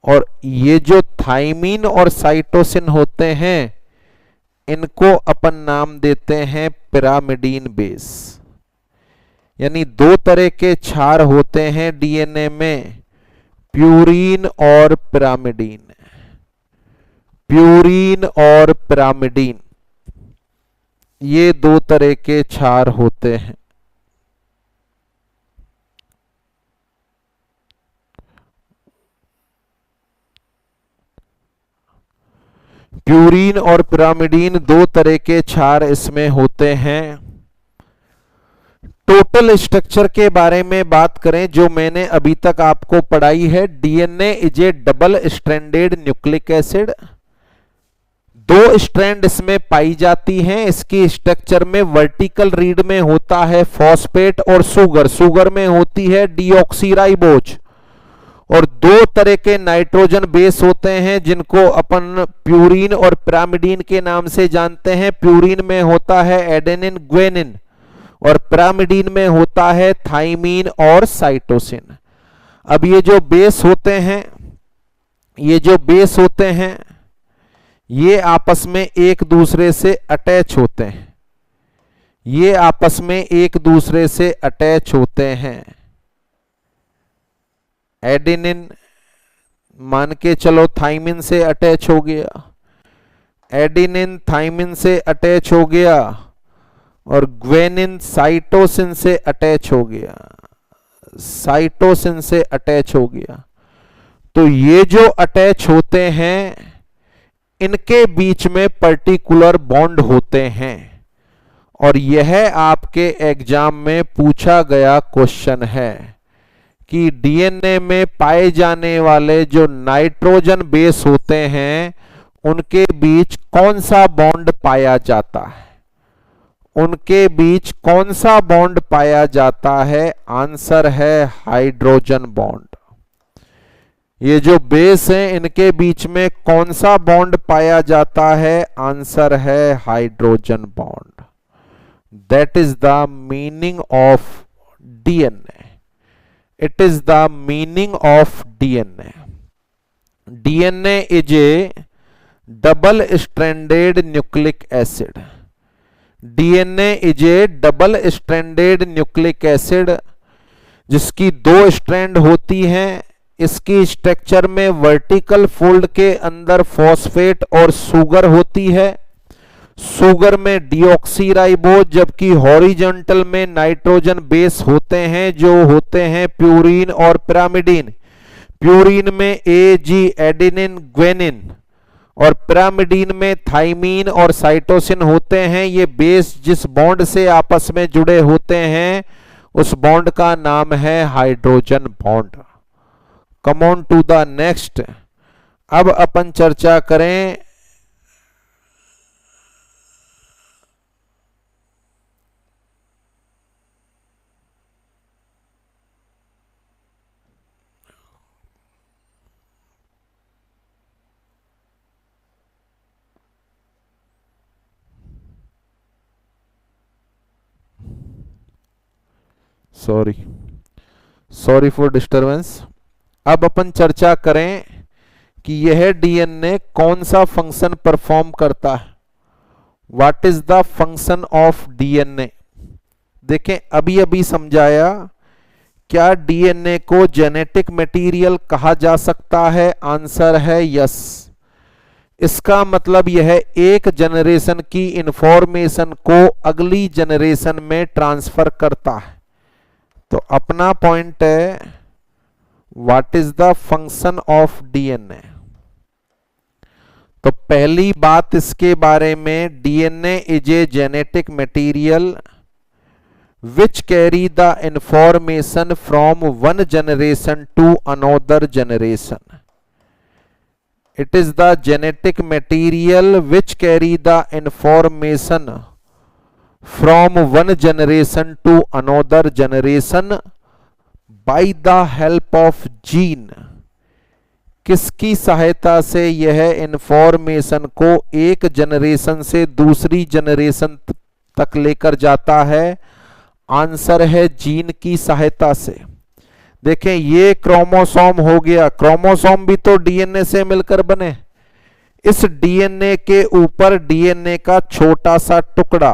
और ये जो थाइमीन और साइटोसिन होते हैं, इनको अपन नाम देते हैं पिरामिडीन बेस। यानी 2 तरह के क्षार होते हैं डीएनए में, प्यूरीन और पिरामिडीन। प्यूरीन और पिरामिडीन, ये 2 तरह के क्षार होते हैं। प्यूरीन और पिरामिडीन 2 तरह के क्षार इसमें होते हैं। टोटल स्ट्रक्चर के बारे में बात करें जो मैंने अभी तक आपको पढ़ाई है, DNA is a double stranded nucleic acid. 2 strand इसमें पाई जाती हैं। इसकी स्ट्रक्चर में वर्टिकल रीड में होता है फॉस्फेट और सुगर, सुगर में होती है डीऑक्सीराइबोज। और 2 तरह के नाइट्रोजन बेस होते हैं जिनको अपन प्यूरीन और पिरामिडीन के नाम से जानते हैं। प्यूरीन में होता है एडेनिन ग्वेनिन और पिरामिडीन में होता है थाइमीन और साइटोसिन। अब ये जो बेस होते हैं, ये जो बेस होते हैं, ये आपस में एक दूसरे से अटैच होते हैं। ये आपस में एक दूसरे से अटैच होते हैं। एडेनिन मान के चलो थाइमिन से अटैच हो गया, एडेनिन थाइमिन से अटैच हो गया और ग्वेनिन साइटोसिन से अटैच हो गया, साइटोसिन से अटैच हो गया। तो ये जो अटैच होते हैं, इनके बीच में पर्टिकुलर बॉन्ड होते हैं। और यह आपके एग्जाम में पूछा गया क्वेश्चन है कि डीएनए में पाए जाने वाले जो नाइट्रोजन बेस होते हैं, उनके बीच कौन सा बॉन्ड पाया जाता है, उनके बीच कौन सा बॉन्ड पाया जाता है? आंसर है हाइड्रोजन बॉन्ड। ये जो बेस हैं, इनके बीच में कौन सा बॉन्ड पाया जाता है? आंसर है hydrogen bond. That is the meaning of DNA. It is the meaning of DNA. DNA is a double-stranded nucleic acid. DNA is a double-stranded nucleic acid जिसकी 2 स्ट्रैंड होती हैं। इसकी स्ट्रक्चर में वर्टिकल फोल्ड के अंदर phosphate और sugar होती है। सुगर में डीऑक्सीराइबोज, जबकि हॉरिजॉन्टल में नाइट्रोजन बेस होते हैं जो होते हैं प्यूरीन और पिरामिडीन। प्यूरीन में एजी एडेनिन ग्वेनिन और पिरामिडीन में थाइमीन और साइटोसिन होते हैं। ये बेस जिस बॉन्ड से आपस में जुड़े होते हैं, उस बॉन्ड का नाम है hydrogen bond. Come on to the next. अब अपन चर्चा करें सॉरी फॉर डिस्टरबेंस। अब अपन चर्चा करें कि यह डीएनए कौन सा फंक्शन परफॉर्म करता है। What is the function of DNA? देखें, अभी अभी समझाया, क्या डीएनए को जेनेटिक मटेरियल कहा जा सकता है? आंसर है यस। इसका मतलब यह एक जनरेशन की इंफॉर्मेशन को अगली जनरेशन में ट्रांसफर करता है। तो अपना पॉइंट है what is the function of DNA. तो पहली बात इसके बारे में, DNA is a genetic material which carry the information from one generation to another generation. It is the genetic material which carry the information from one generation to another generation by the help of gene. किसकी सहायता से यह information को एक generation से दूसरी generation तक लेकर जाता है? आंसर है जीन की सहायता से। देखें, ये क्रोमोसोम हो गया, क्रोमोसोम भी तो डीएनए से मिलकर बने। इस डीएनए के ऊपर डीएनए का छोटा सा टुकड़ा,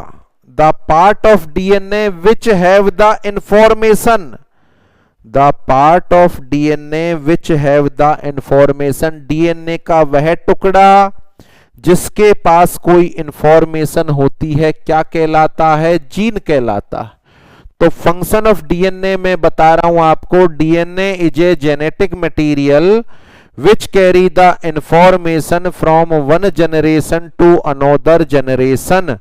the part of DNA which have the information, the part of DNA which have the information, DNA का वह टुकड़ा जिसके पास कोई इंफॉर्मेशन होती है, क्या कहलाता है? जीन कहलाता है। तो फंक्शन ऑफ डीएनए में बता रहा हूं आपको, DNA is a genetic material which carry the information from one generation to another generation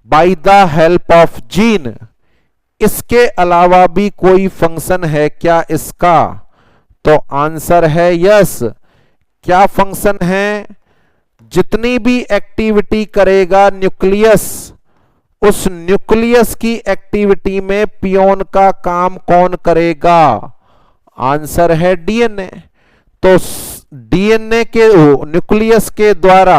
by the help of gene. इसके अलावा भी कोई फंक्शन है क्या इसका? तो आंसर है यस। क्या फंक्शन है? जितनी भी एक्टिविटी करेगा न्यूक्लियस, उस न्यूक्लियस की एक्टिविटी में पियोन का काम कौन करेगा? आंसर है डीएनए। तो डीएनए के न्यूक्लियस के द्वारा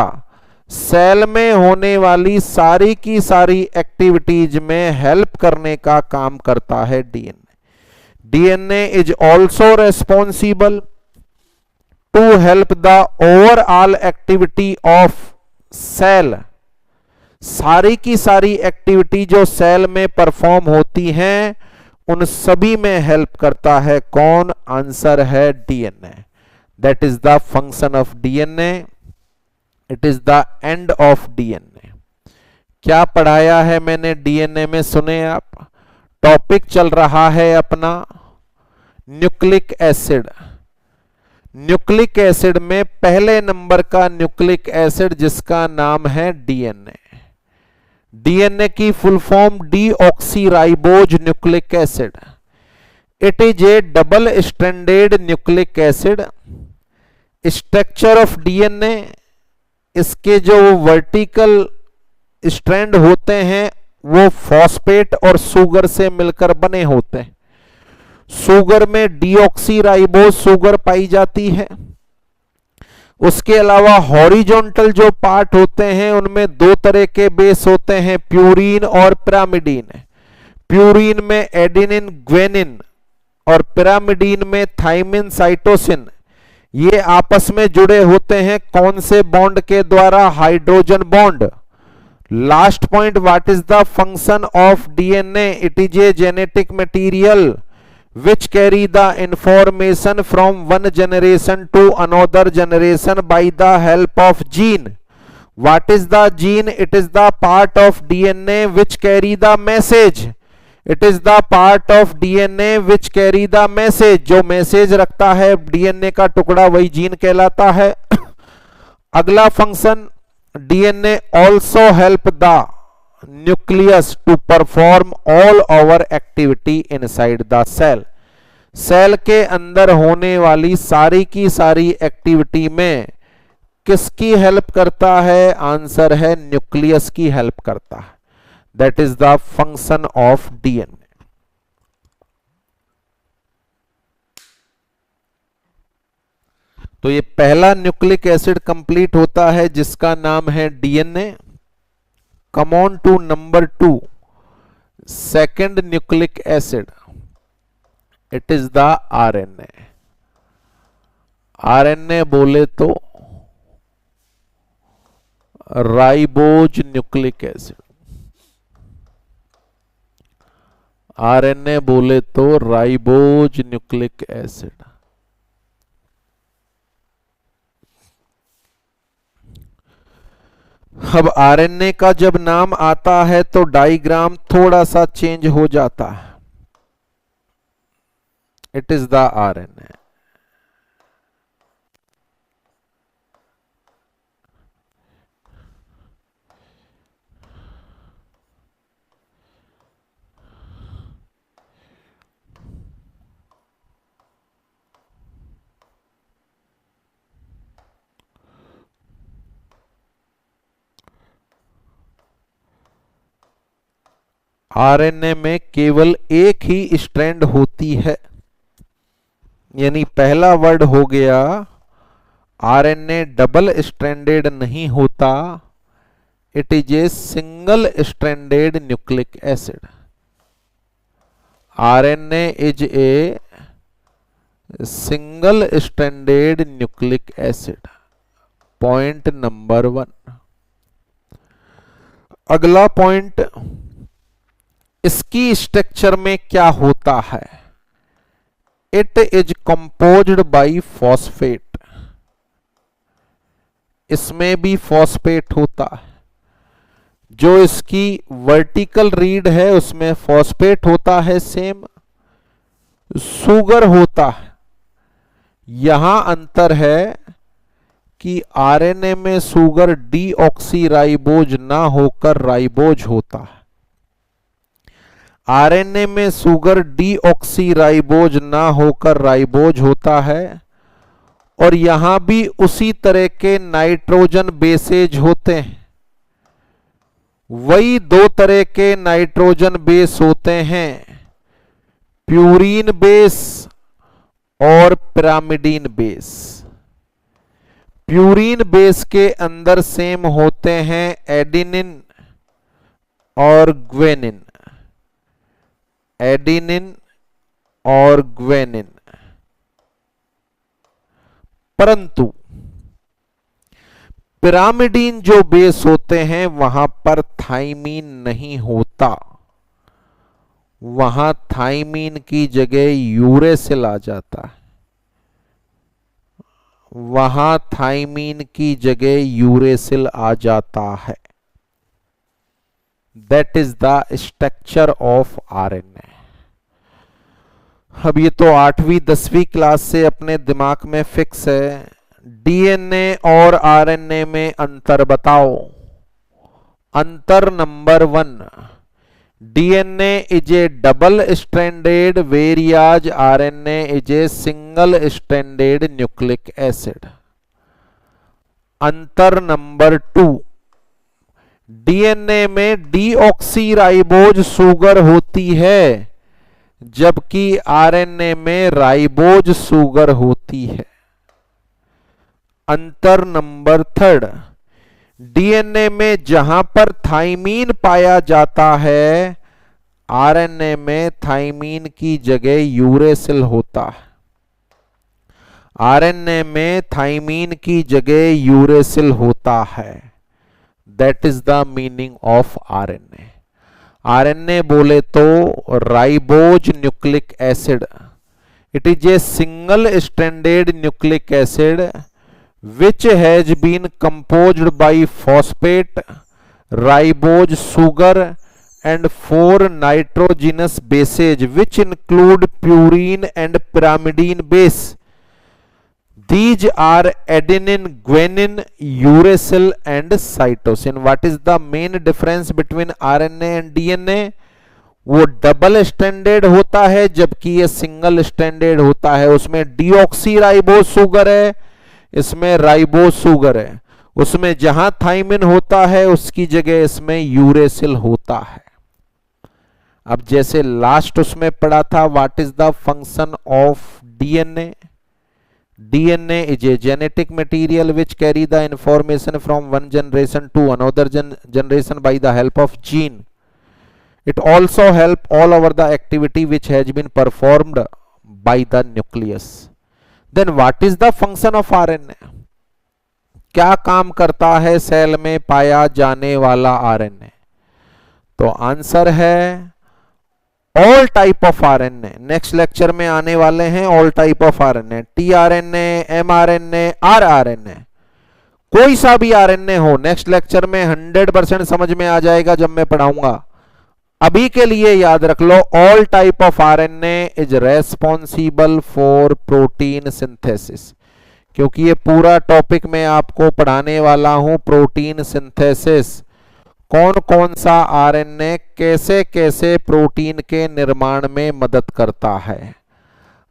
सेल में होने वाली सारी की सारी एक्टिविटीज में हेल्प करने का काम करता है DNA. DNA is also responsible to help the overall activity of cell. सारी की सारी एक्टिविटी जो सेल में परफॉर्म होती हैं, उन सभी में हेल्प करता है कौन? आंसर है DNA. That is the function of DNA, it is the end of DNA. क्या पढ़ाया है मैंने डीएनए में? सुने आप, टॉपिक चल रहा है अपना न्यूक्लिक एसिड। न्यूक्लिक एसिड में पहले नंबर का न्यूक्लिक एसिड जिसका नाम है डीएनए। डीएनए की full form deoxyribose nucleic acid. It is a double stranded nucleic acid. Structure of DNA, इसके जो वर्टिकल स्ट्रैंड होते हैं वो फॉस्फेट और सुगर से मिलकर बने होते हैं। सुगर में डीऑक्सीराइबोज सुगर पाई जाती है। उसके अलावा हॉरिजॉन्टल जो पार्ट होते हैं उनमें दो तरह के बेस होते हैं, प्यूरीन और पिरामिडीन। प्यूरीन में एडेनिन ग्वेनिन और पिरामिडीन में थाइमिन साइटोसिन। ये आपस में जुड़े होते हैं कौन से बॉन्ड के द्वारा? Hydrogen bond. Last point, what is the function of DNA? It is a genetic material which carry the information from one generation to another generation by the help of gene. What is the gene? It is the part of DNA which carry the message. It is the part of DNA which carry the message. जो message रखता है DNA का टुकड़ा, वही gene कहलाता है। अगला function, DNA also help the nucleus to perform all our activity inside the cell। Cell के अंदर होने वाली सारी की सारी एक्टिविटी में किसकी हेल्प करता है? आंसर है न्यूक्लियस की हेल्प करता है। That is the function of DNA. तो ये पहला न्यूक्लिक एसिड कंप्लीट होता है जिसका नाम है DNA. Come on to number 2, second nucleic acid, it is the RNA. RNA बोले तो राइबोज न्यूक्लिक एसिड। आरएनए बोले तो राइबोज न्यूक्लिक एसिड। अब आरएनए का जब नाम आता है तो डायग्राम थोड़ा सा चेंज हो जाता है। It is the RNA. RNA में केवल एक ही स्ट्रैंड होती है, यानी पहला वर्ड हो गया आरएनए डबल स्ट्रैंडेड नहीं होता, it is a single stranded nucleic acid. RNA is a single stranded nucleic acid. Point number 1। अगला पॉइंट, इसकी स्ट्रक्चर में क्या होता है? It is composed bye phosphate. इसमें भी फॉस्फेट होता है। जो इसकी वर्टिकल रीड है उसमें फॉस्फेट होता है, सेम शुगर होता है। यहां अंतर है कि आरएनए में शुगर डीऑक्सीराइबोज ना होकर राइबोज होता है। आरएनए में शुगर डीऑक्सीराइबोज ना होकर राइबोज होता है। और यहां भी उसी तरह के नाइट्रोजन बेसेज होते हैं। वही दो तरह के नाइट्रोजन बेस होते हैं, प्यूरीन बेस और पिरामिडीन बेस। प्यूरीन बेस के अंदर सेम होते हैं एडिनिन और ग्वेनिन। एडिनिन और ग्वेनिन। परंतु पिरामिडीन जो बेस होते हैं वहां पर थाइमीन नहीं होता। वहां थाइमीन की जगह यूरेसिल आ जाता है। वहां थाइमीन की जगह यूरेसिल आ जाता है। That is the structure of RNA. अब ये तो 8वीं 10वीं क्लास से अपने दिमाग में फिक्स है। डीएनए और आरएनए में अंतर बताओ। अंतर number 1, DNA is a double stranded whereas RNA is a single stranded nucleic acid. अंतर नंबर 2, डीएनए में डीऑक्सीराइबोज शुगर होती है जबकि आरएनए में राइबोज शुगर होती है। अंतर नंबर 3, डीएनए में जहां पर थाइमीन पाया जाता है आरएनए में थाइमीन की जगह यूरेसिल होता है। आरएनए में थाइमीन की जगह यूरेसिल होता है। That is the meaning of RNA. RNA बोले तो ribose nucleic acid. It is a single stranded nucleic acid which has been composed by phosphate, ribose, sugar and 4 nitrogenous bases which include purine and pyrimidine base. These are adenine, guanine, uracil and cytosine. What is the main difference between RNA and DNA? वो double standard होता है जबकि ये single standard होता है। उसमें deoxyribose sugar है, इसमें राइबोज शुगर है। उसमें जहां थाइमिन होता है उसकी जगह इसमें यूरेसिल होता है। अब जैसे लास्ट उसमें पढ़ा था, what is the function of DNA? DNA is a genetic material which carry the information from one generation to another generation by the help of gene. It also help all over the activity which has been performed by the nucleus. Then what is the function of RNA? क्या काम करता है cell में पाया जाने वाला RNA? तो answer है all type of RNA. Next lecture में आने वाले हैं all type of RNA, tRNA, mRNA, rRNA. कोई सा भी आरएनए हो, नेक्स्ट लेक्चर में 100% समझ में आ जाएगा जब मैं पढ़ाऊंगा। अभी के लिए याद रख लो, all type of RNA is responsible for protein synthesis, क्योंकि ये पूरा टॉपिक मैं आपको पढ़ाने वाला हूं प्रोटीन सिंथेसिस। कौन कौन सा आरएनए कैसे कैसे प्रोटीन के निर्माण में मदद करता है।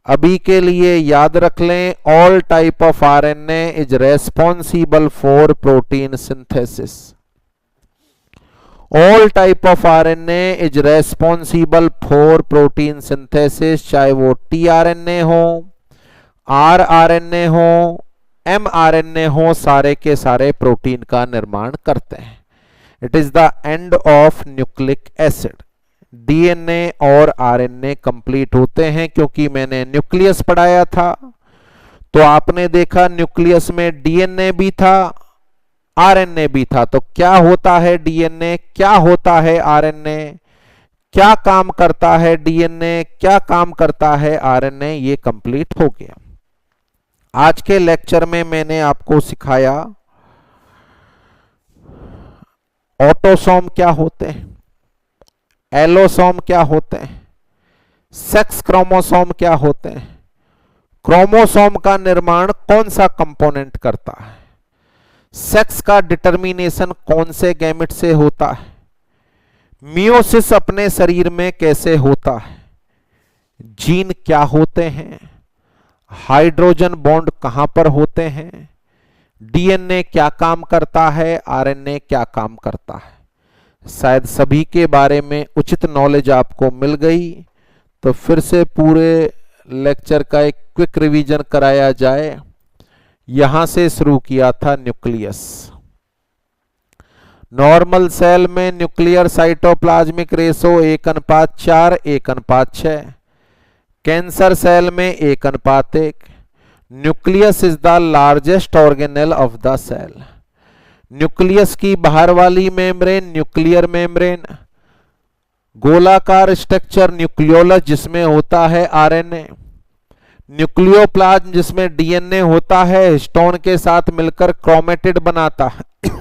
अभी के लिए याद रख लें, all type of RNA is responsible for protein synthesis. All type of RNA is responsible for protein synthesis, चाहे वो टीआरएनए हो, आरआरएनए हो, एमआरएनए हो, सारे के सारे प्रोटीन का निर्माण करते हैं। It is the end of nucleic acid. DNA और आरएनए कंप्लीट होते हैं, क्योंकि मैंने न्यूक्लियस पढ़ाया था तो आपने देखा न्यूक्लियस में डीएनए भी था, आरएनए भी था। तो क्या होता है डीएनए, क्या होता है आरएनए, क्या काम करता है डीएनए, क्या काम करता है आरएनए, ये कंप्लीट हो गया। आज के लेक्चर में मैंने आपको सिखाया ऑटोसोम क्या होते हैं, एलोसोम क्या होते हैं, सेक्स क्रोमोसोम क्या होते हैं, क्रोमोसोम का निर्माण कौन सा कंपोनेंट करता है, सेक्स का डिटर्मिनेशन कौन से गैमेट से होता है, मियोसिस अपने शरीर में कैसे होता है, जीन क्या होते हैं, हाइड्रोजन बॉन्ड कहां पर होते हैं, डीएनए क्या काम करता है, आरएनए क्या काम करता है। शायद सभी के बारे में उचित नॉलेज आपको मिल गई। तो फिर से पूरे लेक्चर का एक क्विक रिवीजन कराया जाए। यहां से शुरू किया था न्यूक्लियस। नॉर्मल सेल में nuclear cytoplasmic ratio 1:4, 1:6। Cancer cell में 1:1। Nucleus is the largest organelle of the cell. Nucleus की बाहर वाली मेम्ब्रेन न्यूक्लियर मेम्ब्रेन, गोलाकार स्ट्रक्चर न्यूक्लियोलस जिसमें होता है आरएनए, न्यूक्लियोप्लाज्म जिसमें डीएनए होता है, हिस्टोन के साथ मिलकर क्रोमेटिड बनाता है।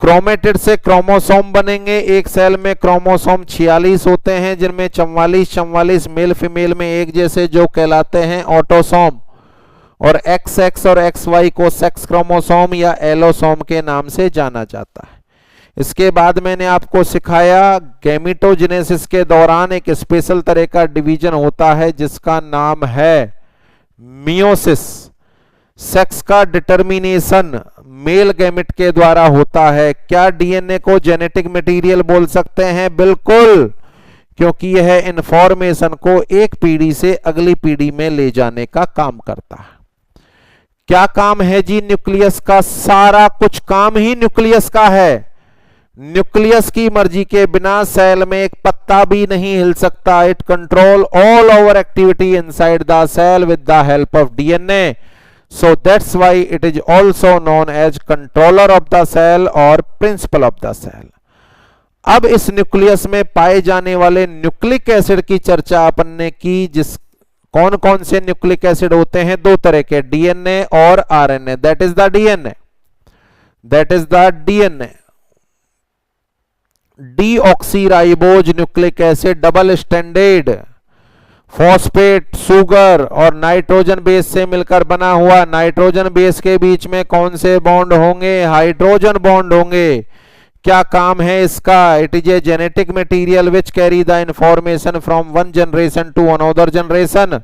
क्रोमेटिड से क्रोमोसोम बनेंगे। एक सेल में क्रोमोसोम 46 होते हैं, जिनमें 44 मेल फीमेल में एक जैसे, जो कहलाते हैं ऑटोसोम, और XX और XY को सेक्स क्रोमोसोम या एलोसोम के नाम से जाना जाता है। इसके बाद मैंने आपको सिखाया गैमेटोजेनेसिस के दौरान एक स्पेशल तरह का डिवीजन होता है जिसका नाम है मियोसिस। सेक्स का डिटर्मिनेशन मेल गैमेट के द्वारा होता है। क्या डीएनए को जेनेटिक मटेरियल बोल सकते हैं? बिल्कुल, क्योंकि यह इंफॉर्मेशन को एक पीढ़ी से अगली पीढ़ी में ले जाने का काम करता है। क्या काम है जी न्यूक्लियस का? सारा कुछ काम ही न्यूक्लियस का है। न्यूक्लियस की मर्जी के बिना सेल में एक पत्ता भी नहीं हिल सकता। It control all over activity inside the cell with the help of DNA. So that's why it is also known as controller of the cell और प्रिंसिपल ऑफ द सेल। अब इस न्यूक्लियस में पाए जाने वाले न्यूक्लिक एसिड की चर्चा अपन ने की। जिस कौन कौन से न्यूक्लिक एसिड होते हैं? दो तरह के, डीएनए और RNA. That is the DNA, that is the DNA. Deoxyribose nucleic acid double standard phosphate, sugar और नाइट्रोजन बेस से मिलकर बना हुआ। नाइट्रोजन बेस के बीच में कौन से बॉन्ड होंगे? हाइड्रोजन बॉन्ड होंगे। क्या काम है इसका? It is a genetic material which carry the information from one generation to another generation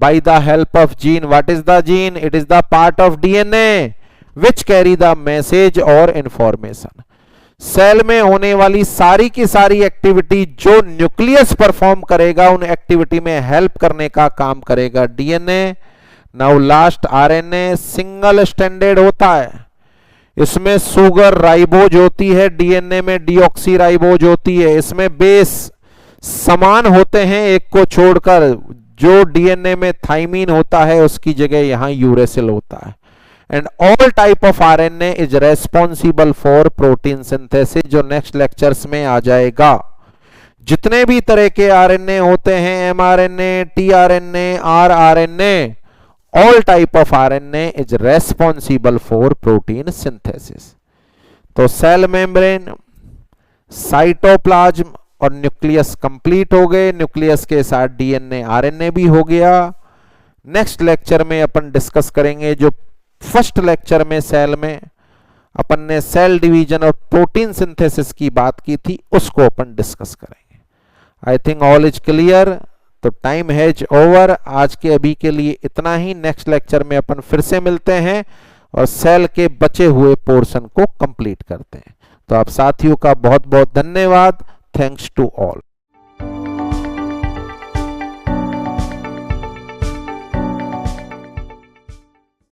by the help of gene. What is the gene? It is the part of DNA which carry the message और information. Cell में होने वाली सारी की सारी activity जो nucleus perform करेगा, उन एक्टिविटी में हेल्प करने का काम करेगा DNA. Now last RNA single standard होता है। इसमें सुगर राइबोज होती है, डीएनए में डीऑक्सीराइबोज होती है। इसमें बेस समान होते हैं एक को छोड़कर। जो डीएनए में थाइमीन होता है उसकी जगह यहां यूरेसिल होता है। And all type of RNA is responsible for protein synthesis, जो नेक्स्ट लेक्चर्स में आ जाएगा। जितने भी तरह के आरएनए होते हैं, mRNA, tRNA, rRNA, all type of RNA is responsible for protein synthesis। तो सेल मेम्ब्रेन, साइटोप्लाज्म और न्यूक्लियस कंप्लीट हो गए। न्यूक्लियस के साथ डीएनए आरएनए भी हो गया। नेक्स्ट लेक्चर में अपन डिस्कस करेंगे, जो फर्स्ट लेक्चर में सेल में अपन ने सेल डिवीजन और प्रोटीन सिंथेसिस की बात की थी, उसको अपन डिस्कस करेंगे। I think all is clear. तो टाइम हैज ओवर। आज के अभी के लिए इतना ही। नेक्स्ट लेक्चर में अपन फिर से मिलते हैं और सेल के बचे हुए पोर्शन को कंप्लीट करते हैं। तो आप साथियों का बहुत बहुत धन्यवाद। Thanks to all.